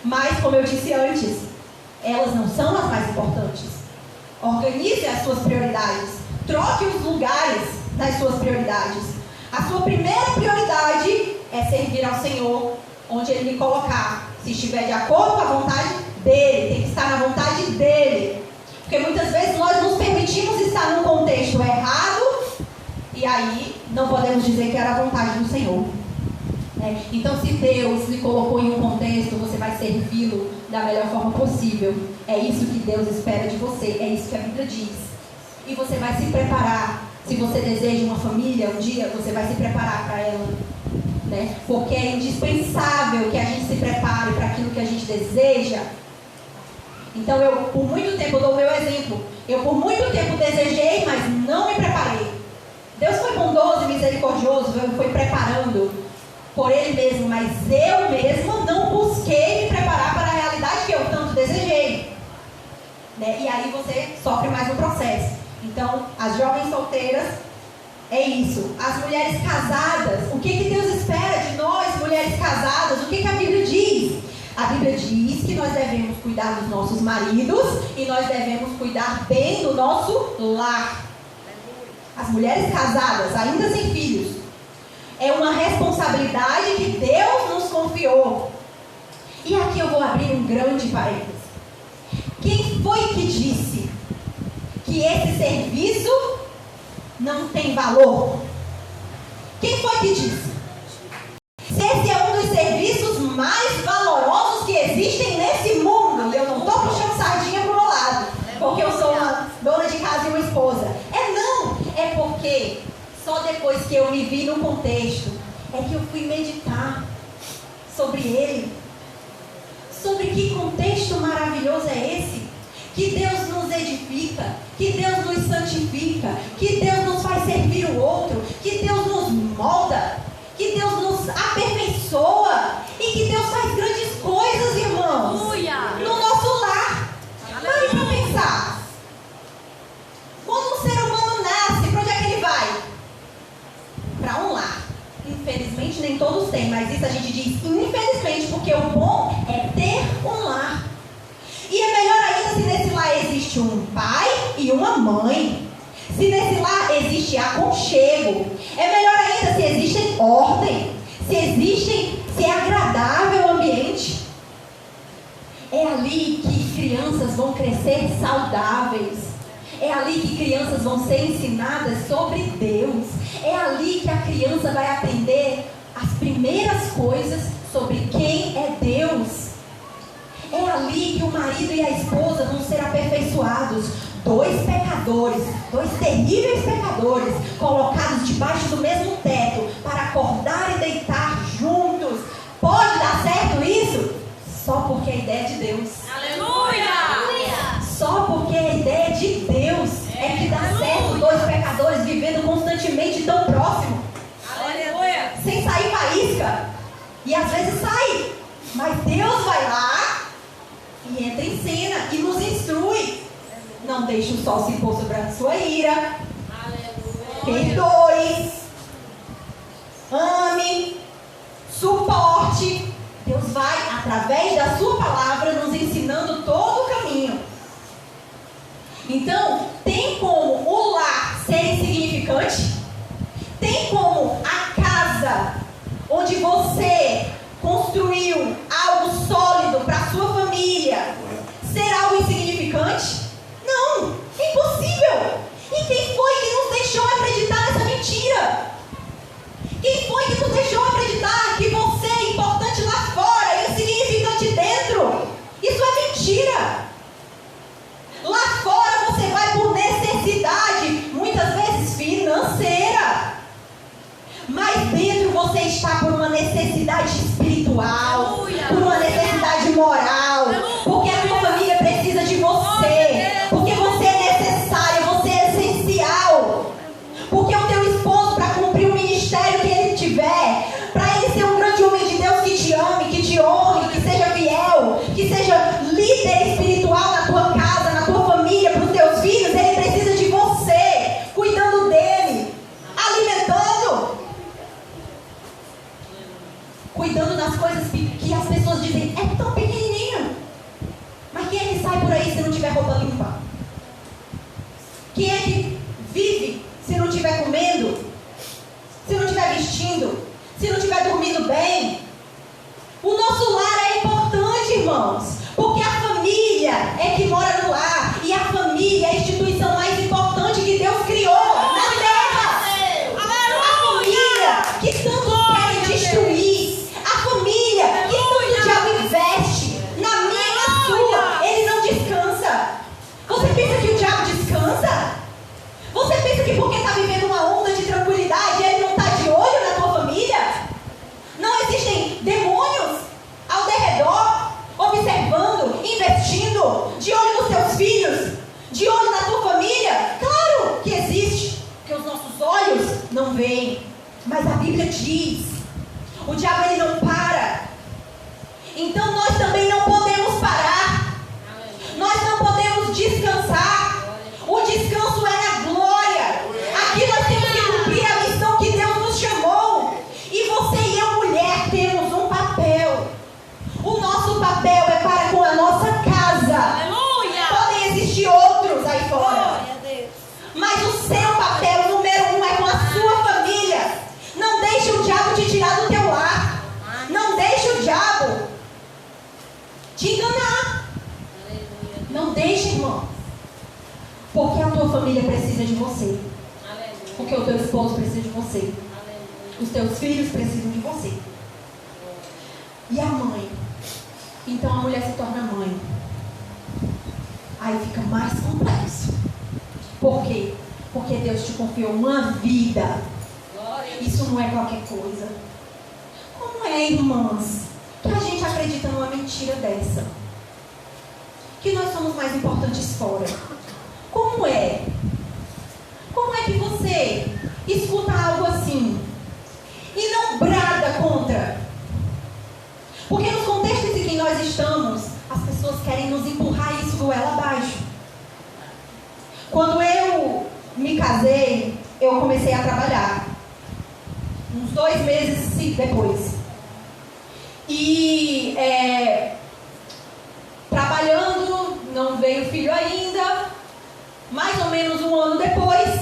[SPEAKER 1] Mas, como eu disse antes, elas não são as mais importantes. Organize as suas prioridades. Troque os lugares nas suas prioridades. A sua primeira prioridade é servir ao Senhor, onde Ele lhe colocar. Se estiver de acordo com a vontade dEle, tem que estar na vontade dEle. Porque muitas vezes nós nos permitimos estar num contexto errado e aí não podemos dizer que era a vontade do Senhor. Então, se Deus lhe colocou em um contexto, você vai servi-lo da melhor forma possível. É isso que Deus espera de você, é isso que a Bíblia diz. E você vai se preparar. Se você deseja uma família um dia, você vai se preparar para ela, né? Porque é indispensável que a gente se prepare para aquilo que a gente deseja. Então eu, por muito tempo, eu dou o meu exemplo. Eu por muito tempo desejei, mas não me preparei. Deus foi bondoso e misericordioso, foi preparando por Ele mesmo, mas eu mesma não busquei me preparar para a realidade que eu tanto desejei, né? E aí você sofre mais no processo. Então, as jovens solteiras, é isso. As mulheres casadas, o que Deus espera de nós, mulheres casadas? O que a Bíblia diz? A Bíblia diz que nós devemos cuidar dos nossos maridos e nós devemos cuidar bem do nosso lar. As mulheres casadas, ainda sem filhos, é uma responsabilidade que Deus nos confiou. E aqui eu vou abrir um grande parênteses. Quem foi que disse que esse serviço não tem valor? Quem foi que disse? Se esse é um dos serviços mais valorosos que existem nesse mundo, e eu não estou puxando sardinha para o meu lado, porque eu sou uma dona de casa e uma esposa. É porque só depois que eu me vi no contexto, é que eu fui meditar sobre ele. Sobre que contexto maravilhoso é esse? Que Deus nos edifica, que Deus nos santifica, que Deus nos faz servir o outro, que Deus nos molda, que Deus nos aperfeiçoa e que Deus faz grandes coisas, irmãos, no nosso lar. Pare para pensar. Quando um ser humano nasce, para onde é que ele vai? Para um lar. Infelizmente nem todos têm, mas isso a gente diz infelizmente, porque o bom é ter um lar. E é melhor ainda se nesse lar existe um pai e uma mãe. Se nesse lar existe aconchego. É melhor ainda se existe ordem. Se é agradável o ambiente. É ali que crianças vão crescer saudáveis. É ali que crianças vão ser ensinadas sobre Deus. É ali que a criança vai aprender as primeiras coisas sobre quem é Deus. É ali que o marido e a esposa vão ser aperfeiçoados. Dois pecadores, dois terríveis pecadores, colocados debaixo do mesmo teto, para acordar e deitar juntos. Pode dar certo isso? Só porque é a ideia de Deus.
[SPEAKER 2] Aleluia!
[SPEAKER 1] Só porque a ideia de Deus é que dá certo dois pecadores vivendo constantemente tão próximo.
[SPEAKER 2] Aleluia!
[SPEAKER 1] Sem sair faísca. E às vezes sai. Mas Deus vai lá e entra em cena e nos instrui. Não deixe o sol se pôr sobre a sua ira.
[SPEAKER 2] Aleluia!
[SPEAKER 1] Perdoe. Ame. Suporte. Deus vai, através da sua palavra, nos ensinando todo o caminho. Então, tem como o lar ser insignificante? Tem como a casa onde você construiu algo sólido para a sua família ser algo insignificante? Não, é impossível. E quem foi que nos deixou acreditar nessa mentira? Quem foi que nos deixou acreditar que você é importante lá fora e insignificante dentro? Isso é mentira. Lá fora você vai por necessidade, muitas vezes financeira. Mas dentro você está por uma necessidade espiritual, por uma necessidade moral, porque a tua família precisa de você, porque você é necessário, você é essencial, porque o teu esposo, para cumprir o ministério que ele tiver, para ele ser um grande homem de Deus que te ame, que te honre, que seja fiel, que seja líder espiritual na tua casa, na tua família, para os teus filhos, ele precisa de você, cuidando dele, alimentando, cuidando das coisas que as pessoas dizem, é tão pequenininho. não vem. Mas a Bíblia diz, o diabo ele não para. Então nós também não podemos parar. Nós não podemos descansar. O descanso é na glória. Aqui nós temos que cumprir a missão que Deus nos chamou. E você e eu, mulher, temos um papel. O nosso papel é para com a nossa casa.
[SPEAKER 2] Aleluia!
[SPEAKER 1] Podem existir outros aí fora.
[SPEAKER 2] Glória a Deus.
[SPEAKER 1] Mas o seu papel número 1 é com a sua família. Não deixe o diabo te tirar do teu lar. Não deixe o diabo te enganar. Não deixe, irmão. Porque a tua família precisa de você. Porque o teu esposo precisa de você. Os teus filhos precisam de você. E a mãe? Então a mulher se torna mãe. Aí fica mais complexo. Por quê? Porque Deus te confiou uma vida. Isso não é qualquer coisa. Como é, irmãs, que a gente acredita numa mentira dessa? Que nós somos mais importantes fora. Como é? Como é que você escuta algo assim e não brada contra? Porque nos contextos em que nós estamos, as pessoas querem nos empurrar isso goela abaixo. Quando eu me casei, eu comecei a trabalhar. Uns 2 meses depois. E trabalhando, não veio filho ainda. Mais ou menos 1 ano depois,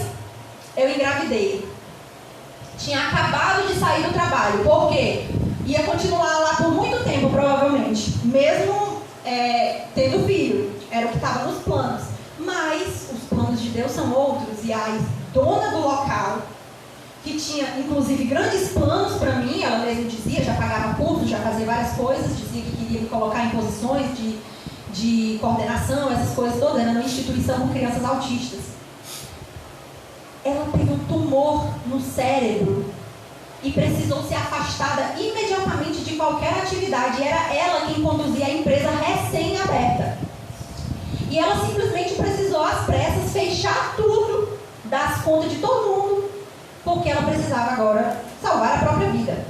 [SPEAKER 1] eu engravidei. Tinha acabado de sair do trabalho. Por quê? Ia continuar lá por muito tempo, provavelmente. Mesmo tendo filho. Era o que estava nos planos. Mas os planos de Deus são outros. E a dona do local, que tinha inclusive grandes planos para mim, ela mesma dizia, já pagava cursos, já fazia várias coisas, dizia que queria me colocar em posições de coordenação, essas coisas todas, era uma instituição com crianças autistas. Ela teve um tumor no cérebro e precisou ser afastada imediatamente de qualquer atividade. Era ela quem conduzia a empresa recém-aberta. E ela simplesmente precisou, às pressas, fechar tudo, dar as contas de todo mundo, porque ela precisava agora salvar a própria vida.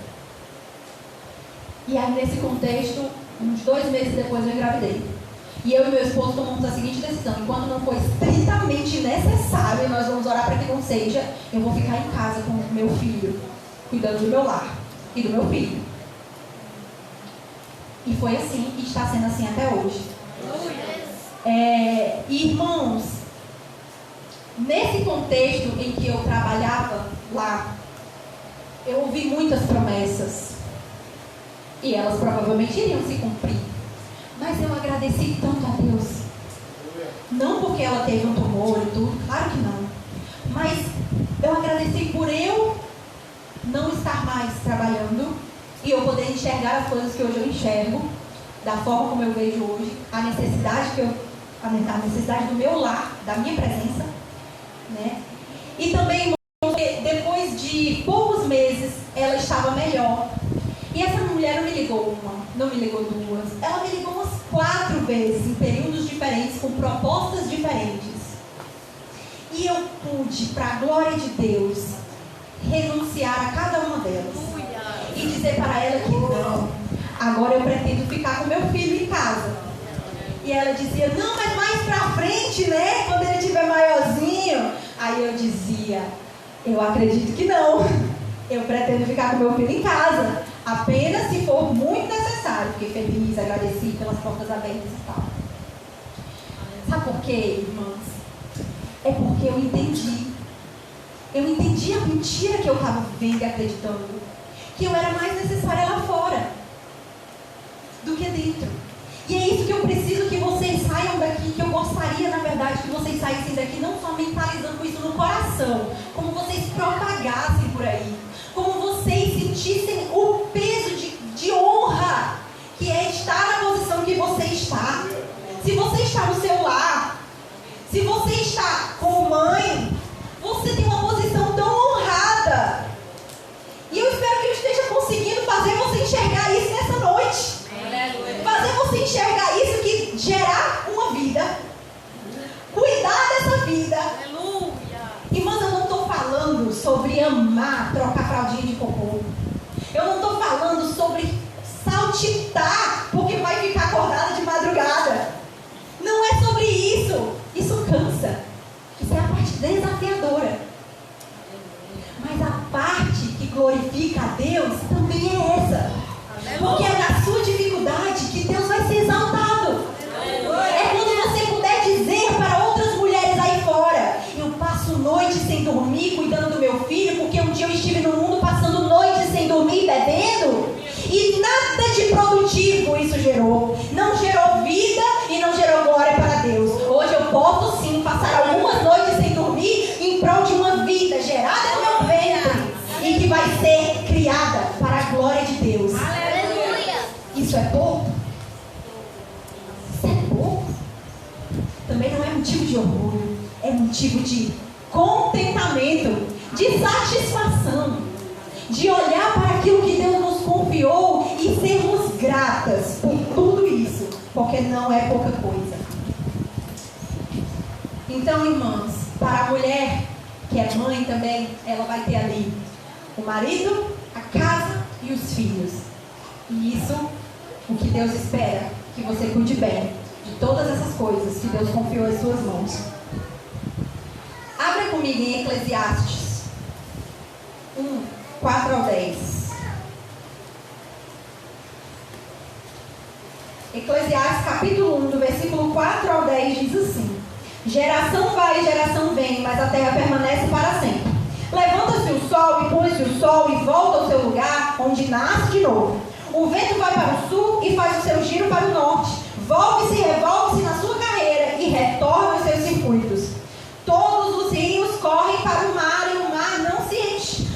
[SPEAKER 1] E aí, nesse contexto, uns 2 meses depois eu engravidei. E eu e meu esposo tomamos a seguinte decisão: enquanto não for estritamente necessário, nós vamos orar para que não seja, eu vou ficar em casa com o meu filho, cuidando do meu lar e do meu filho. E foi assim, e está sendo assim até hoje. Irmãos, nesse contexto em que eu trabalhava lá, eu ouvi muitas promessas. E elas provavelmente iriam se cumprir. Mas eu agradeci tanto a Deus. Não porque ela teve um tumor e tudo, claro que não. Mas eu agradeci por eu não estar mais trabalhando e eu poder enxergar as coisas que hoje eu enxergo, da forma como eu vejo hoje, a necessidade do meu lar, da minha presença, né? E também, depois de poucos meses, ela estava melhor. E essa mulher não me ligou uma, não me ligou 2, ela me ligou umas 4 vezes, em períodos diferentes, com propostas diferentes. E eu pude, para a glória de Deus, renunciar a cada uma delas. E dizer para ela que não, agora eu pretendo ficar com meu filho em casa. E ela dizia, não, mas mais pra frente, né, quando ele estiver maiorzinho. Aí eu dizia, eu acredito que não. Eu pretendo ficar com meu filho em casa, apenas se for muito necessário. Fiquei feliz, agradeci pelas portas abertas e tal. Sabe por quê, irmãs? É porque eu entendi. Eu entendi a mentira que eu estava vivendo e acreditando. Que eu era mais necessária lá fora do que dentro. E é isso que eu preciso que vocês saiam daqui, que eu gostaria, na verdade, que vocês saíssem daqui não só mentalizando isso no coração, como vocês propagassem por aí, como vocês sentissem o peso de honra que é estar na posição que você está. Se você está no seu lar, se você está como mãe, você tem uma posição tão honrada. E eu espero que eu esteja conseguindo fazer você enxergar isso nessa noite. Fazer você enxergar isso, que gerar uma vida, cuidar dessa vida.
[SPEAKER 2] Aleluia.
[SPEAKER 1] Irmãs, eu não estou falando sobre sobre amar trocar fraldinha de cocô. Eu não estou falando sobre saltitar porque vai ficar acordada de madrugada. Não é sobre isso. Isso cansa. Isso é a parte desafiadora. Mas a parte que glorifica a Deus também é essa. Porque é na sua dificuldade que Deus vai ser exaltado. É quando você puder dizer para outras mulheres aí fora: eu passo noite sem dormir cuidando do meu filho, porque um dia eu estive no mundo passando noite sem dormir e bebendo, e nada de produtivo isso gerou. Não gerou vida e não gerou glória para Deus. Hoje eu posso sim passar algumas noites sem dormir em prol de uma vida gerada no meu ventre e que vai ser criada para a glória de Deus. Isso é pouco? Isso é pouco? Também não é motivo de orgulho, é motivo de contentamento, de satisfação, de olhar para aquilo que Deus nos confiou e sermos gratas por tudo isso, porque não é pouca coisa. Então, irmãs, para a mulher que é mãe também, ela vai ter ali o marido, a casa e os filhos. E isso, o que Deus espera, que você cuide bem de todas essas coisas que Deus confiou em suas mãos. Abra comigo em Eclesiastes 1, 4 ao 10. Eclesiastes capítulo 1, do versículo 4 ao 10 diz assim: geração vai e geração vem, mas a terra permanece para sempre. Levanta-se o sol e põe-se o sol e volta ao seu lugar, onde nasce de novo. O vento vai para o sul e faz o seu giro para o norte. Volve-se e revolve-se na sua carreira e retorna aos seus circuitos. Todos os rios correm para o mar e o mar não se enche.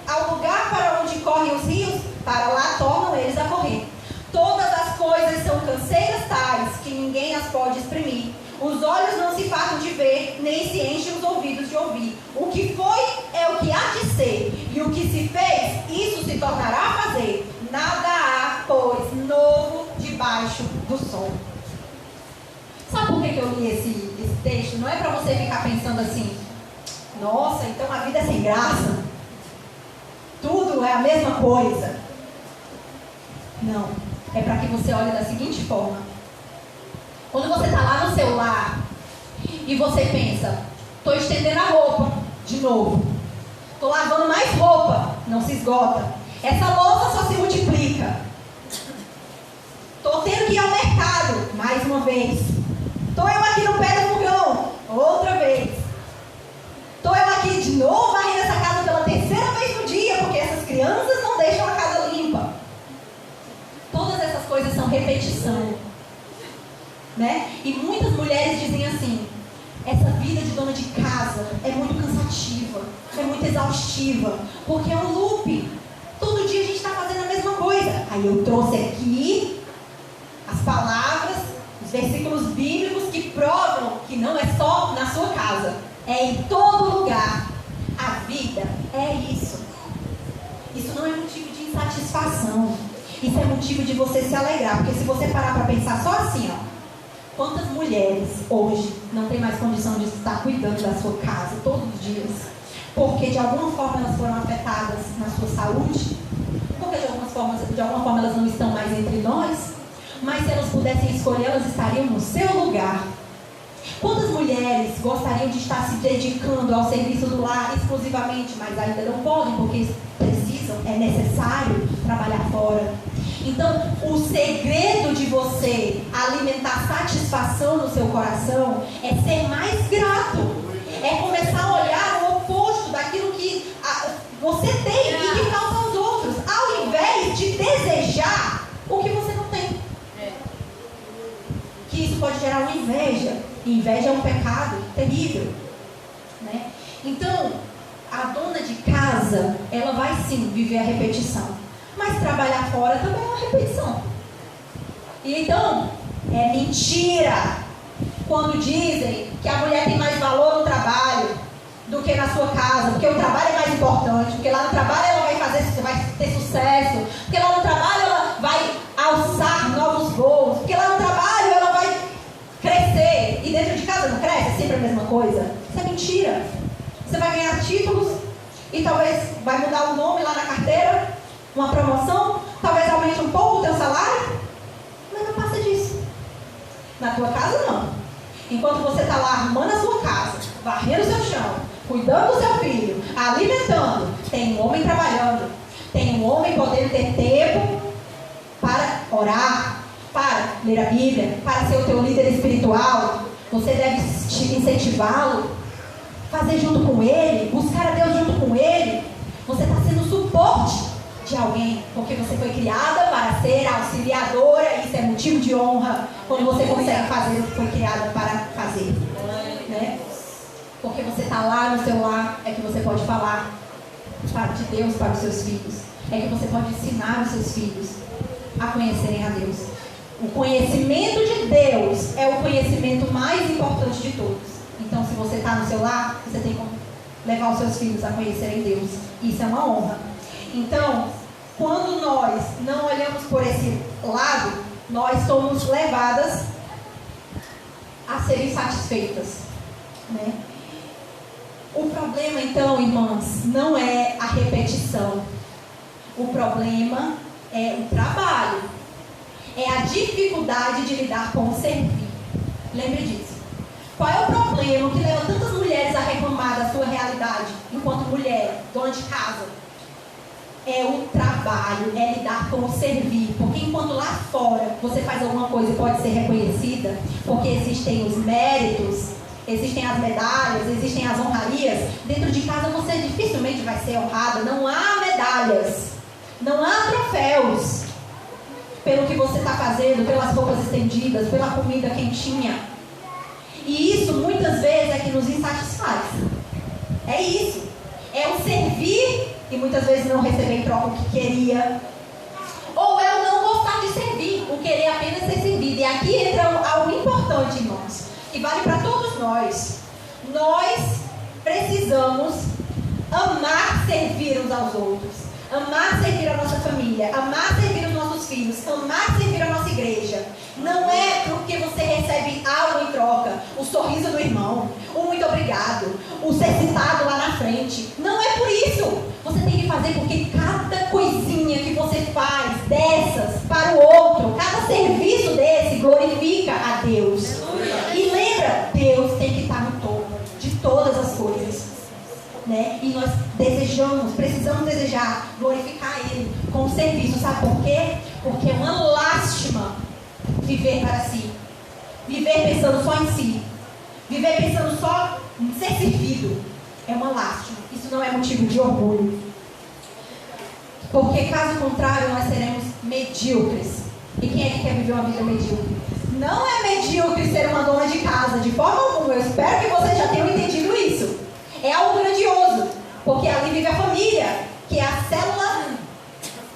[SPEAKER 1] Ao lugar para onde correm os rios, para lá tornam eles a correr. Todas as coisas são canseiras tais que ninguém as pode exprimir. Os olhos não se fartam de ver, nem se enchem os ouvidos de ouvir. O que foi é o que há de ser, e o que se fez, isso se tornará a fazer. Nada há, pois, novo debaixo do sol. Sabe por que eu li esse texto? Não é para você ficar pensando assim: nossa, então a vida é sem graça, tudo é a mesma coisa. Não, é para que você olhe da seguinte forma: quando você está lá no celular e você pensa, estou estendendo a roupa de novo, estou lavando mais roupa, não se esgota, essa louça só se multiplica, estou tendo que ir ao mercado mais uma vez, estou eu aqui no pé do fogão outra vez, estou eu aqui de novo varrendo essa casa pela terceira vez no dia, porque essas crianças não deixam a casa limpa. Todas essas coisas são repetição, né? E muitas mulheres dizem assim: essa vida de dona de casa é muito cansativa, é muito exaustiva, porque é um loop. Todo dia a gente está fazendo a mesma coisa. Aí eu trouxe aqui as palavras, os versículos bíblicos que provam que não é só na sua casa, é em todo lugar. A vida é isso. Isso não é motivo de insatisfação. Isso é motivo de você se alegrar. Porque se você parar para pensar só assim, ó, quantas mulheres hoje não têm mais condição de estar cuidando da sua casa todos os dias? Porque de alguma forma elas foram afetadas na sua saúde? Porque de alguma forma elas não estão mais entre nós? Mas se elas pudessem escolher, elas estariam no seu lugar. Quantas mulheres gostariam de estar se dedicando ao serviço do lar exclusivamente, mas ainda não podem porque precisam, é necessário trabalhar fora? Então, o segredo de você alimentar satisfação no seu coração é ser mais grato. É começar a olhar o oposto daquilo que você tem e que falta aos outros, ao invés de desejar o que você não tem. Que isso pode gerar uma inveja. Inveja é um pecado terrível, né? Então, a dona de casa, ela vai sim viver a repetição. Mas trabalhar fora também é uma repetição. E então, é mentira quando dizem que a mulher tem mais valor no trabalho do que na sua casa, porque o trabalho é mais importante, porque lá no trabalho ela vai ter sucesso, porque lá no trabalho ela vai alçar novos voos, porque lá no trabalho ela vai crescer, e dentro de casa não cresce, é sempre a mesma coisa. Isso é mentira. Você vai ganhar títulos e talvez talvez vai mudar o nome lá na carteira, uma promoção, talvez aumente um pouco o teu salário, mas não passa disso. Na tua casa não. Enquanto você está lá arrumando a sua casa, varrendo o seu chão, cuidando do seu filho, alimentando, tem um homem trabalhando, tem um homem podendo ter tempo para orar, para ler a Bíblia, para ser o teu líder espiritual. Você deve incentivá-lo, fazer junto com ele, buscar a Deus junto com ele. Você está sendo suporte de alguém, porque você foi criada para ser auxiliadora. Isso é motivo de honra quando você consegue fazer o que foi criada para fazer, né? Porque você está lá no seu lar, é que você pode falar de Deus para os seus filhos, é que você pode ensinar os seus filhos a conhecerem a Deus. O conhecimento de Deus é o conhecimento mais importante de todos. Então, se você está no seu lar, você tem que levar os seus filhos a conhecerem Deus. Isso é uma honra. Então, quando nós não olhamos por esse lado, nós somos levadas a ser insatisfeitas, né? O problema, então, irmãs, não é a repetição. O problema é o trabalho. É a dificuldade de lidar com o servir. Lembre disso. Qual é o problema que leva tantas mulheres a reclamar da sua realidade enquanto mulher, dona de casa? É o trabalho, é lidar com o servir. Porque enquanto lá fora você faz alguma coisa e pode ser reconhecida, porque existem os méritos, existem as medalhas, existem as honrarias, dentro de casa você dificilmente vai ser honrada. Não há medalhas, não há troféus pelo que você está fazendo, pelas roupas estendidas, pela comida quentinha. E isso muitas vezes é que nos insatisfaz. É isso. É o servir e muitas vezes não receber em troca o que queria. Ou é o não gostar de servir, o querer apenas ser servido. E aqui entra algo importante, irmãos, que vale para todos nós. Nós precisamos amar servir uns aos outros. Amar servir a nossa família, amar servir os nossos filhos, amar servir a nossa igreja. Não é porque você recebe algo em troca, o sorriso do irmão, o muito obrigado, o ser citado lá na frente. Não é por isso. Você tem que fazer porque cada coisinha que você faz dessas para o outro, cada serviço desse glorifica a Deus. E lembra, Deus tem que estar no topo de todas as coisas, né? E nós precisamos desejar glorificar Ele com o serviço. Sabe por quê? Porque é uma lástima viver para si, viver pensando só em si, viver pensando só em ser servido. É uma lástima. Isso não é motivo de orgulho, porque caso contrário nós seremos medíocres. E quem é que quer viver uma vida medíocre? Não é medíocre ser uma dona de casa, de forma alguma. Eu espero que vocês já tenham entendido isso. É algo grandioso, porque ali vive a família, que é a célula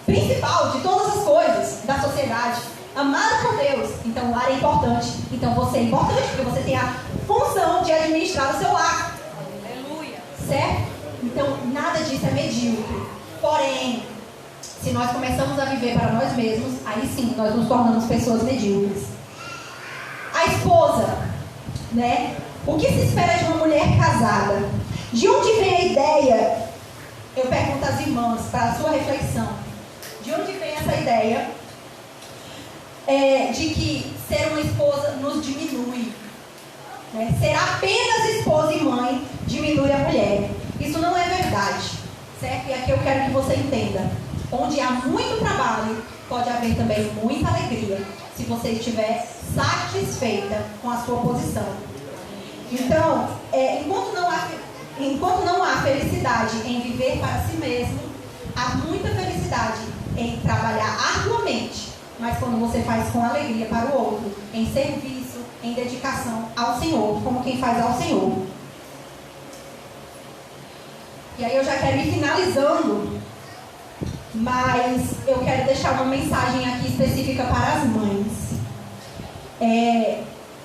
[SPEAKER 1] principal de todas as coisas da sociedade, amada por Deus. Então o lar é importante. Então você é importante, porque você tem a função de administrar o seu lar.
[SPEAKER 2] Aleluia.
[SPEAKER 1] Certo? Então nada disso é medíocre. Porém, se nós começamos a viver para nós mesmos, aí sim nós nos tornamos pessoas medíocres. A esposa, né? O que se espera de uma mulher casada? De onde vem a ideia? Eu pergunto às irmãs, para a sua reflexão. De onde vem essa ideia de que ser uma esposa nos diminui? Né? Ser apenas esposa e mãe diminui a mulher. Isso não é verdade, certo? E aqui eu quero que você entenda. Onde há muito trabalho, pode haver também muita alegria, se você estiver satisfeita com a sua posição. Então, enquanto não há felicidade em viver para si mesmo, há muita felicidade em trabalhar arduamente, mas quando você faz com alegria para o outro, em serviço, em dedicação ao Senhor, como quem faz ao Senhor. E aí eu já quero ir finalizando, mas eu quero deixar uma mensagem aqui específica para as mães.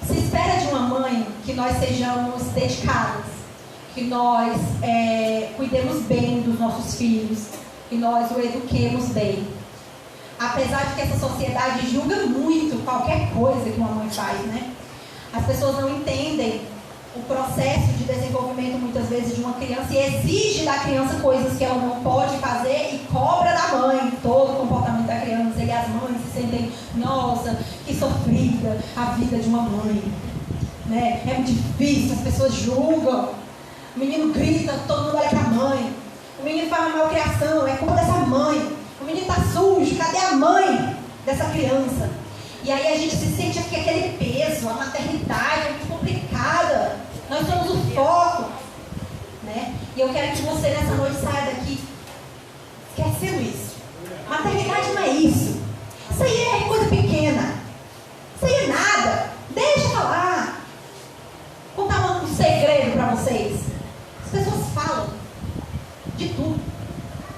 [SPEAKER 1] Se espera de uma mãe que nós sejamos dedicadas, que nós cuidemos bem dos nossos filhos, que nós o eduquemos bem. Apesar de que essa sociedade julga muito qualquer coisa que uma mãe faz, né? As pessoas não entendem o processo de desenvolvimento muitas vezes de uma criança e exige da criança coisas que ela não sofrida a vida de uma mãe, né? É muito difícil, as pessoas julgam. O menino grita, todo mundo olha para a mãe. O menino faz uma malcriação, é culpa dessa mãe. O menino está sujo, cadê a mãe dessa criança? E aí a gente se sente aqui aquele peso, a maternidade é muito complicada. Nós somos o foco, né? E eu quero que você nessa noite saia daqui esquecendo isso. Maternidade não é isso. Isso aí é coisa pequena. Isso aí é nada. Deixa falar. Vou contar um segredo para vocês. As pessoas falam de tudo,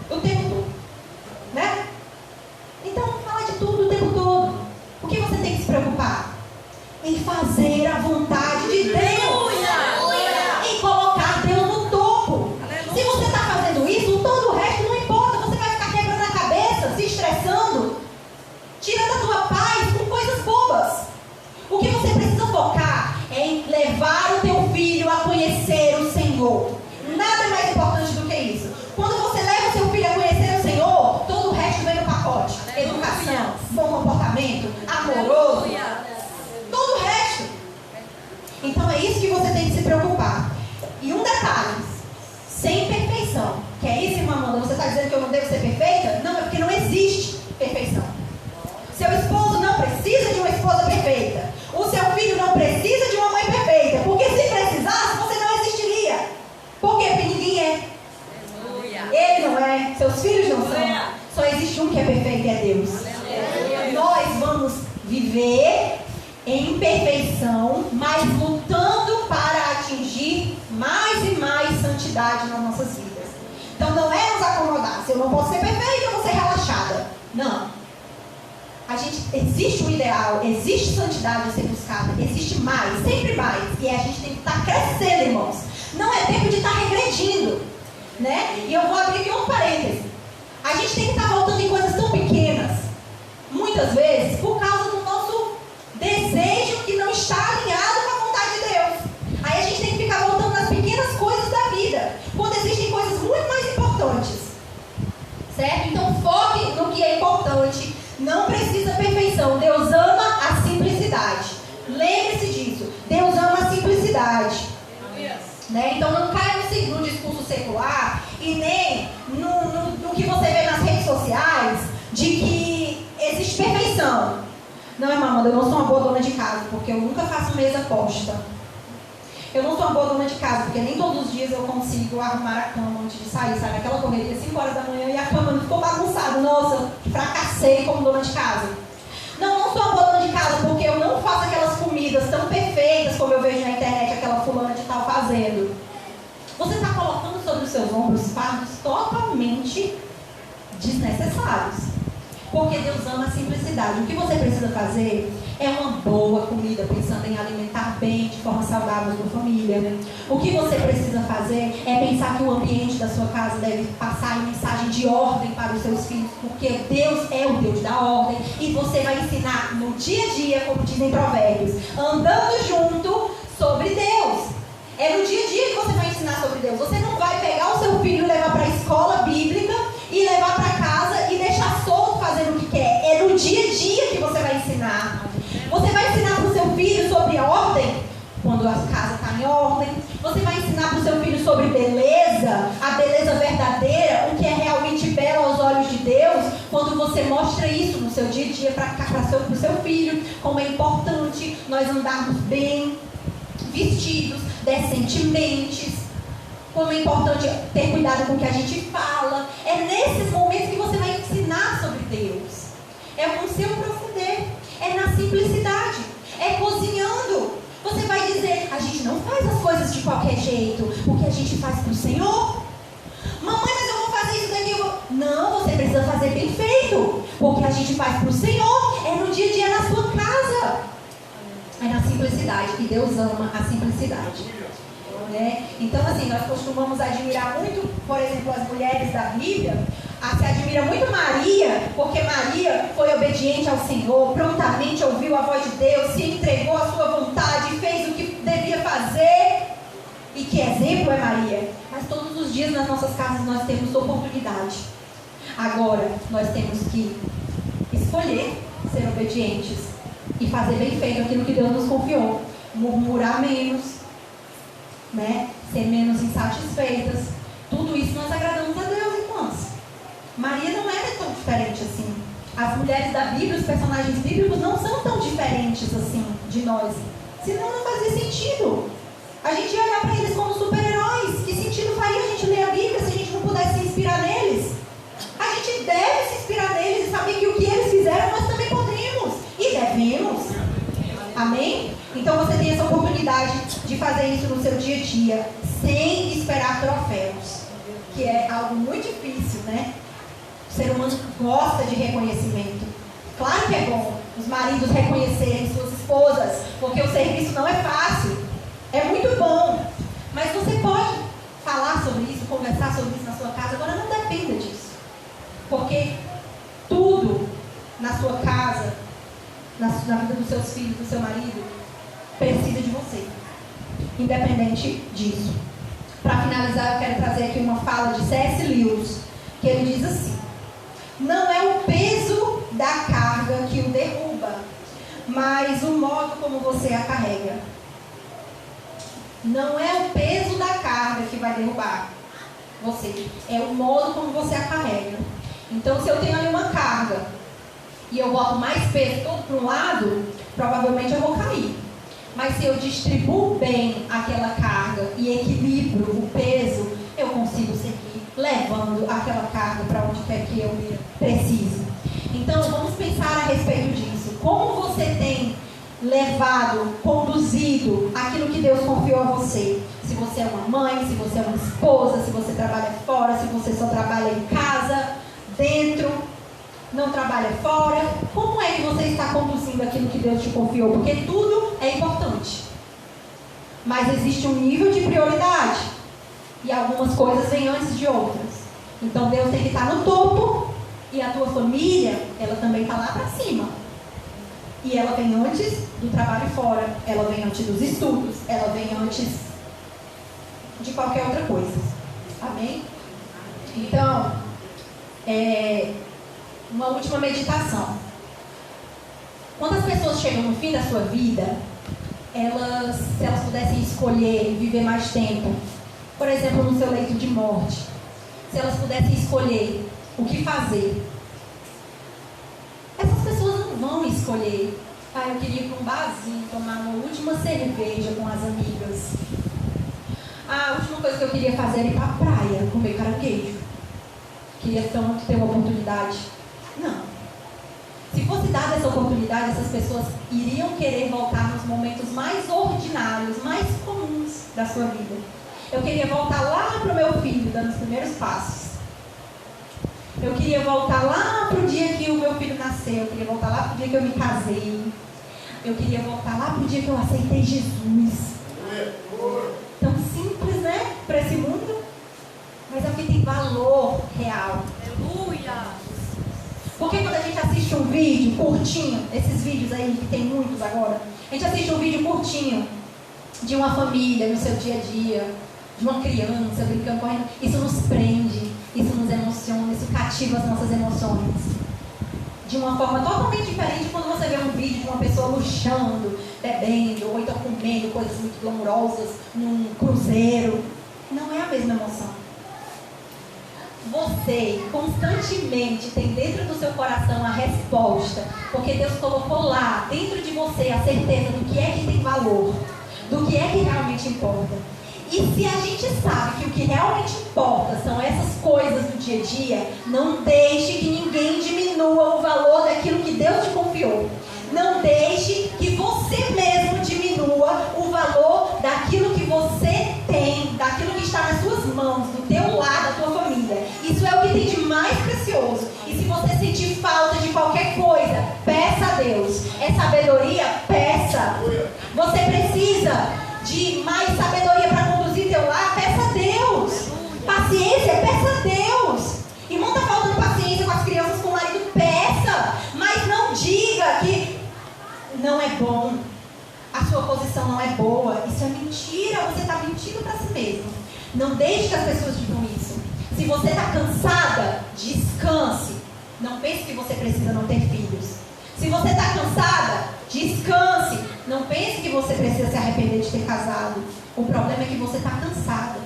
[SPEAKER 1] o tempo todo, né? Então, fala de tudo o tempo todo. O que você tem que se preocupar? Em fazer a vontade de Deus. Em colocar Deus no topo. Se você está fazendo isso, todo o resto não importa. Você vai ficar quebrando a cabeça, se estressando, tirando a tua paz com coisas bobas. O que você precisa focar é em levar o teu filho a conhecer o Senhor. Nada é mais importante do que isso. Quando você leva o seu filho a conhecer o Senhor, todo o resto vem no pacote. Educação, bom comportamento, amoroso, todo o resto. Então é isso que você tem que se preocupar. E um detalhe, sem perfeição. Que é isso, irmã Amanda? Você está dizendo que eu não devo ser perfeita? Não, é porque não existe perfeição. Seu esposo não precisa de uma esposa perfeita. O seu filho não precisa de uma mãe perfeita. Porque se precisasse, você não existiria. Por quê? Porque ninguém é. Ele não é, seus filhos não são. Só existe um que é perfeito e é Deus. Nós vamos viver em perfeição, mas lutando para atingir mais e mais santidade nas nossas vidas. Então não é nos acomodar. Se eu não posso ser perfeita, eu vou ser relaxada. Não. Existe um ideal, existe santidade a ser buscada, existe mais, sempre mais. E a gente tem que estar crescendo, irmãos. Não é tempo de estar regredindo, né? E eu vou abrir aqui um parêntese. A gente tem que estar voltando em coisas tão pequenas, muitas vezes, por causa do nosso desejo que não está alinhado com a vontade de Deus. Aí a gente tem que ficar voltando nas pequenas coisas da vida, quando existem coisas muito mais importantes. Certo? Então foque no que é importante. Não precisa perfeição. Deus ama a simplicidade. Lembre-se disso. Deus ama a simplicidade. Né? Então não caia no discurso secular e nem no que você vê nas redes sociais de que existe perfeição. Não, irmã Amanda, eu não sou uma boa dona de casa, porque eu nunca faço mesa posta. Eu não sou uma boa dona de casa, porque nem todos os dias eu consigo arrumar a cama antes de sair, sabe? Aquela correria 5 horas da manhã e a cama não ficou bagunçada. Nossa, eu fracassei como dona de casa. Não sou uma boa dona de casa porque eu não faço aquelas comidas tão perfeitas como eu vejo na internet, aquela fulana de tal fazendo. Você está colocando sobre os seus ombros fardos totalmente desnecessários. Porque Deus ama a simplicidade. O que você precisa fazer é uma boa comida, pensando em alimentar bem, de forma saudável a sua família. O que você precisa fazer é pensar que o ambiente da sua casa deve passar a mensagem de ordem para os seus filhos, porque Deus é o Deus da ordem, e você vai ensinar no dia a dia, como dizem Provérbios, andando junto sobre Deus. É no dia a dia que você vai ensinar sobre Deus. Você não vai pegar o seu filho e levar para a escola bíblica e levar para casa e deixar solto fazendo o que quer. É no dia a dia que você vai ensinar. Você vai ensinar para o seu filho sobre ordem, quando a casa está em ordem. Você vai ensinar para o seu filho sobre beleza, a beleza verdadeira, o que é realmente belo aos olhos de Deus, quando você mostra isso no seu dia a dia para o seu filho, como é importante nós andarmos bem vestidos, decentemente, como é importante ter cuidado com o que a gente fala. É nesses momentos que você vai ensinar sobre Deus. É com o seu proceder, é na simplicidade, é cozinhando. Você vai dizer, a gente não faz as coisas de qualquer jeito, porque a gente faz para o Senhor. Mamãe, mas eu vou fazer isso daqui. Não, você precisa fazer bem feito, porque a gente faz para o Senhor, é no dia a dia na sua casa. É na simplicidade, e Deus ama a simplicidade. Né? Então, assim, nós costumamos admirar muito, por exemplo, as mulheres da Bíblia. Se admira muito Maria, porque Maria foi obediente ao Senhor, prontamente ouviu a voz de Deus, se entregou à sua vontade, fez o que devia fazer. E que exemplo é Maria? Mas todos os dias nas nossas casas nós temos oportunidade. Agora, nós temos que escolher ser obedientes e fazer bem feito aquilo que Deus nos confiou. Murmurar menos, né? Ser menos insatisfeitas. Tudo isso nós agradamos a Deus, irmãos. Maria não era tão diferente assim. As mulheres da Bíblia, os personagens bíblicos não são tão diferentes assim de nós. Senão não fazia sentido. A gente ia olhar para eles como super-heróis. Que sentido faria a gente ler a Bíblia se a gente não pudesse se inspirar neles? A gente deve se inspirar neles e saber que o que eles fizeram nós também podemos e devemos. Amém? Então você tem essa oportunidade de fazer isso no seu dia a dia, sem esperar troféus, que é algo muito difícil, né? O ser humano gosta de reconhecimento. Claro que é bom os maridos reconhecerem suas esposas, porque o serviço não é fácil. É muito bom. Mas você pode falar sobre isso, conversar sobre isso na sua casa. Agora não dependa disso. Porque tudo na sua casa, na vida dos seus filhos, do seu marido, precisa de você. Independente disso. Para finalizar, eu quero trazer aqui uma fala de C.S. Lewis, que ele diz assim: não é o peso da carga que o derruba, mas o modo como você a carrega. Não é o peso da carga que vai derrubar você, é o modo como você a carrega. Então, se eu tenho ali uma carga e eu boto mais peso todo para um lado, provavelmente eu vou cair. Mas se eu distribuo bem aquela carga e equilibro o peso, eu consigo seguir levando aquela carga para onde quer que eu precise. Então, vamos pensar a respeito disso. Como você tem levado, conduzido aquilo que Deus confiou a você? Se você é uma mãe, se você é uma esposa, se você trabalha fora, se você só trabalha em casa, dentro, não trabalha fora. Como é que você está conduzindo aquilo que Deus te confiou? Porque tudo é importante. Mas existe um nível de prioridade. E algumas coisas vêm antes de outras. Então Deus tem que estar no topo. E a tua família, ela também está lá para cima. E ela vem antes do trabalho fora. Ela vem antes dos estudos. Ela vem antes de qualquer outra coisa. Amém? Então, uma última meditação. Quando as pessoas chegam no fim da sua vida, se elas pudessem escolher viver mais tempo, por exemplo, no seu leito de morte, se elas pudessem escolher o que fazer, essas pessoas não vão escolher: eu queria ir para um barzinho, tomar uma última cerveja com as amigas. A última coisa que eu queria fazer era ir para a praia, comer caranguejo. Queria tanto ter uma oportunidade. Não. Se fosse dada essa oportunidade, essas pessoas iriam querer voltar nos momentos mais ordinários, mais comuns da sua vida. Eu queria voltar lá para o meu filho, dando os primeiros passos. Eu queria voltar lá para o dia que o meu filho nasceu. Eu queria voltar lá para o dia que eu me casei. Eu queria voltar lá para o dia que eu aceitei Jesus. Tão simples, né? Para esse mundo. Mas é o que tem valor real.
[SPEAKER 2] Aleluia!
[SPEAKER 1] Porque quando a gente assiste um vídeo curtinho, esses vídeos aí que tem muitos agora, a gente assiste um vídeo curtinho de uma família no seu dia a dia, de uma criança brincando, correndo, isso nos prende, isso nos emociona, isso cativa as nossas emoções. De uma forma totalmente diferente quando você vê um vídeo de uma pessoa luxando, bebendo, ou então comendo coisas muito glamurosas num cruzeiro. Não é a mesma emoção. Você constantemente tem dentro do seu coração a resposta, porque Deus colocou lá dentro de você a certeza do que é que tem valor, do que é que realmente importa. E se a gente sabe que o que realmente importa são essas coisas do dia a dia, não deixe que ninguém diminua o valor daquilo que Deus te confiou. Não deixe que você mesmo diminua o valor daquilo que você tem, daquilo que está nas suas mãos, do teu lar, da tua família. Isso é o que tem de mais precioso. E se você sentir falta de qualquer coisa, peça a Deus. É sabedoria? Peça. Você precisa de mais sabedoria para conduzir teu lar? Peça a Deus. Paciência? Peça a Deus. Irmão, está faltando paciência com as crianças, com o marido? Peça. Mas não diga que não é bom, a sua posição não é boa. Isso é mentira, você está mentindo para si mesmo. Não deixe que as pessoas digam isso. Se você está cansada, descanse. Não pense que você precisa não ter filhos. Se você está cansada, Descanse. Não pense que você precisa se arrepender de ter casado. O problema é que você está cansada.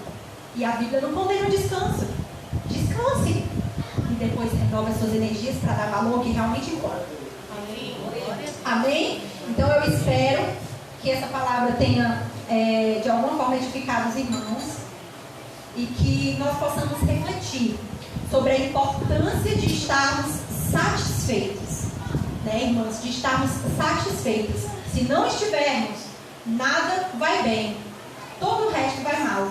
[SPEAKER 1] E a Bíblia não condena o descanso. Descanse. E depois renova as suas energias para dar valor que realmente importa. Amém? Então eu espero que essa palavra tenha de alguma forma edificado os irmãos e que nós possamos refletir sobre a importância de estarmos satisfeitos, né, irmãos? De estarmos satisfeitos. Se não estivermos, nada vai bem, todo o resto vai mal.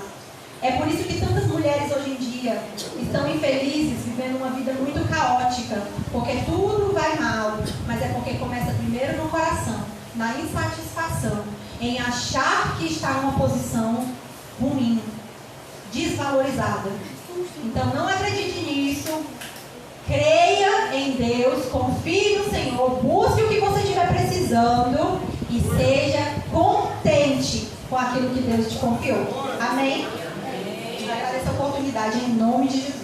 [SPEAKER 1] É por isso que tantas mulheres hoje em dia estão infelizes, vivendo uma vida muito caótica, porque tudo vai mal, mas é porque começa primeiro no coração, na insatisfação, em achar que está numa posição ruim, desvalorizada. Então não acredite nisso, creia em Deus, confie no Senhor, busque o que você estiver precisando e seja contente com aquilo que Deus te confiou. Amém? Eu agradeço a oportunidade em nome de Jesus.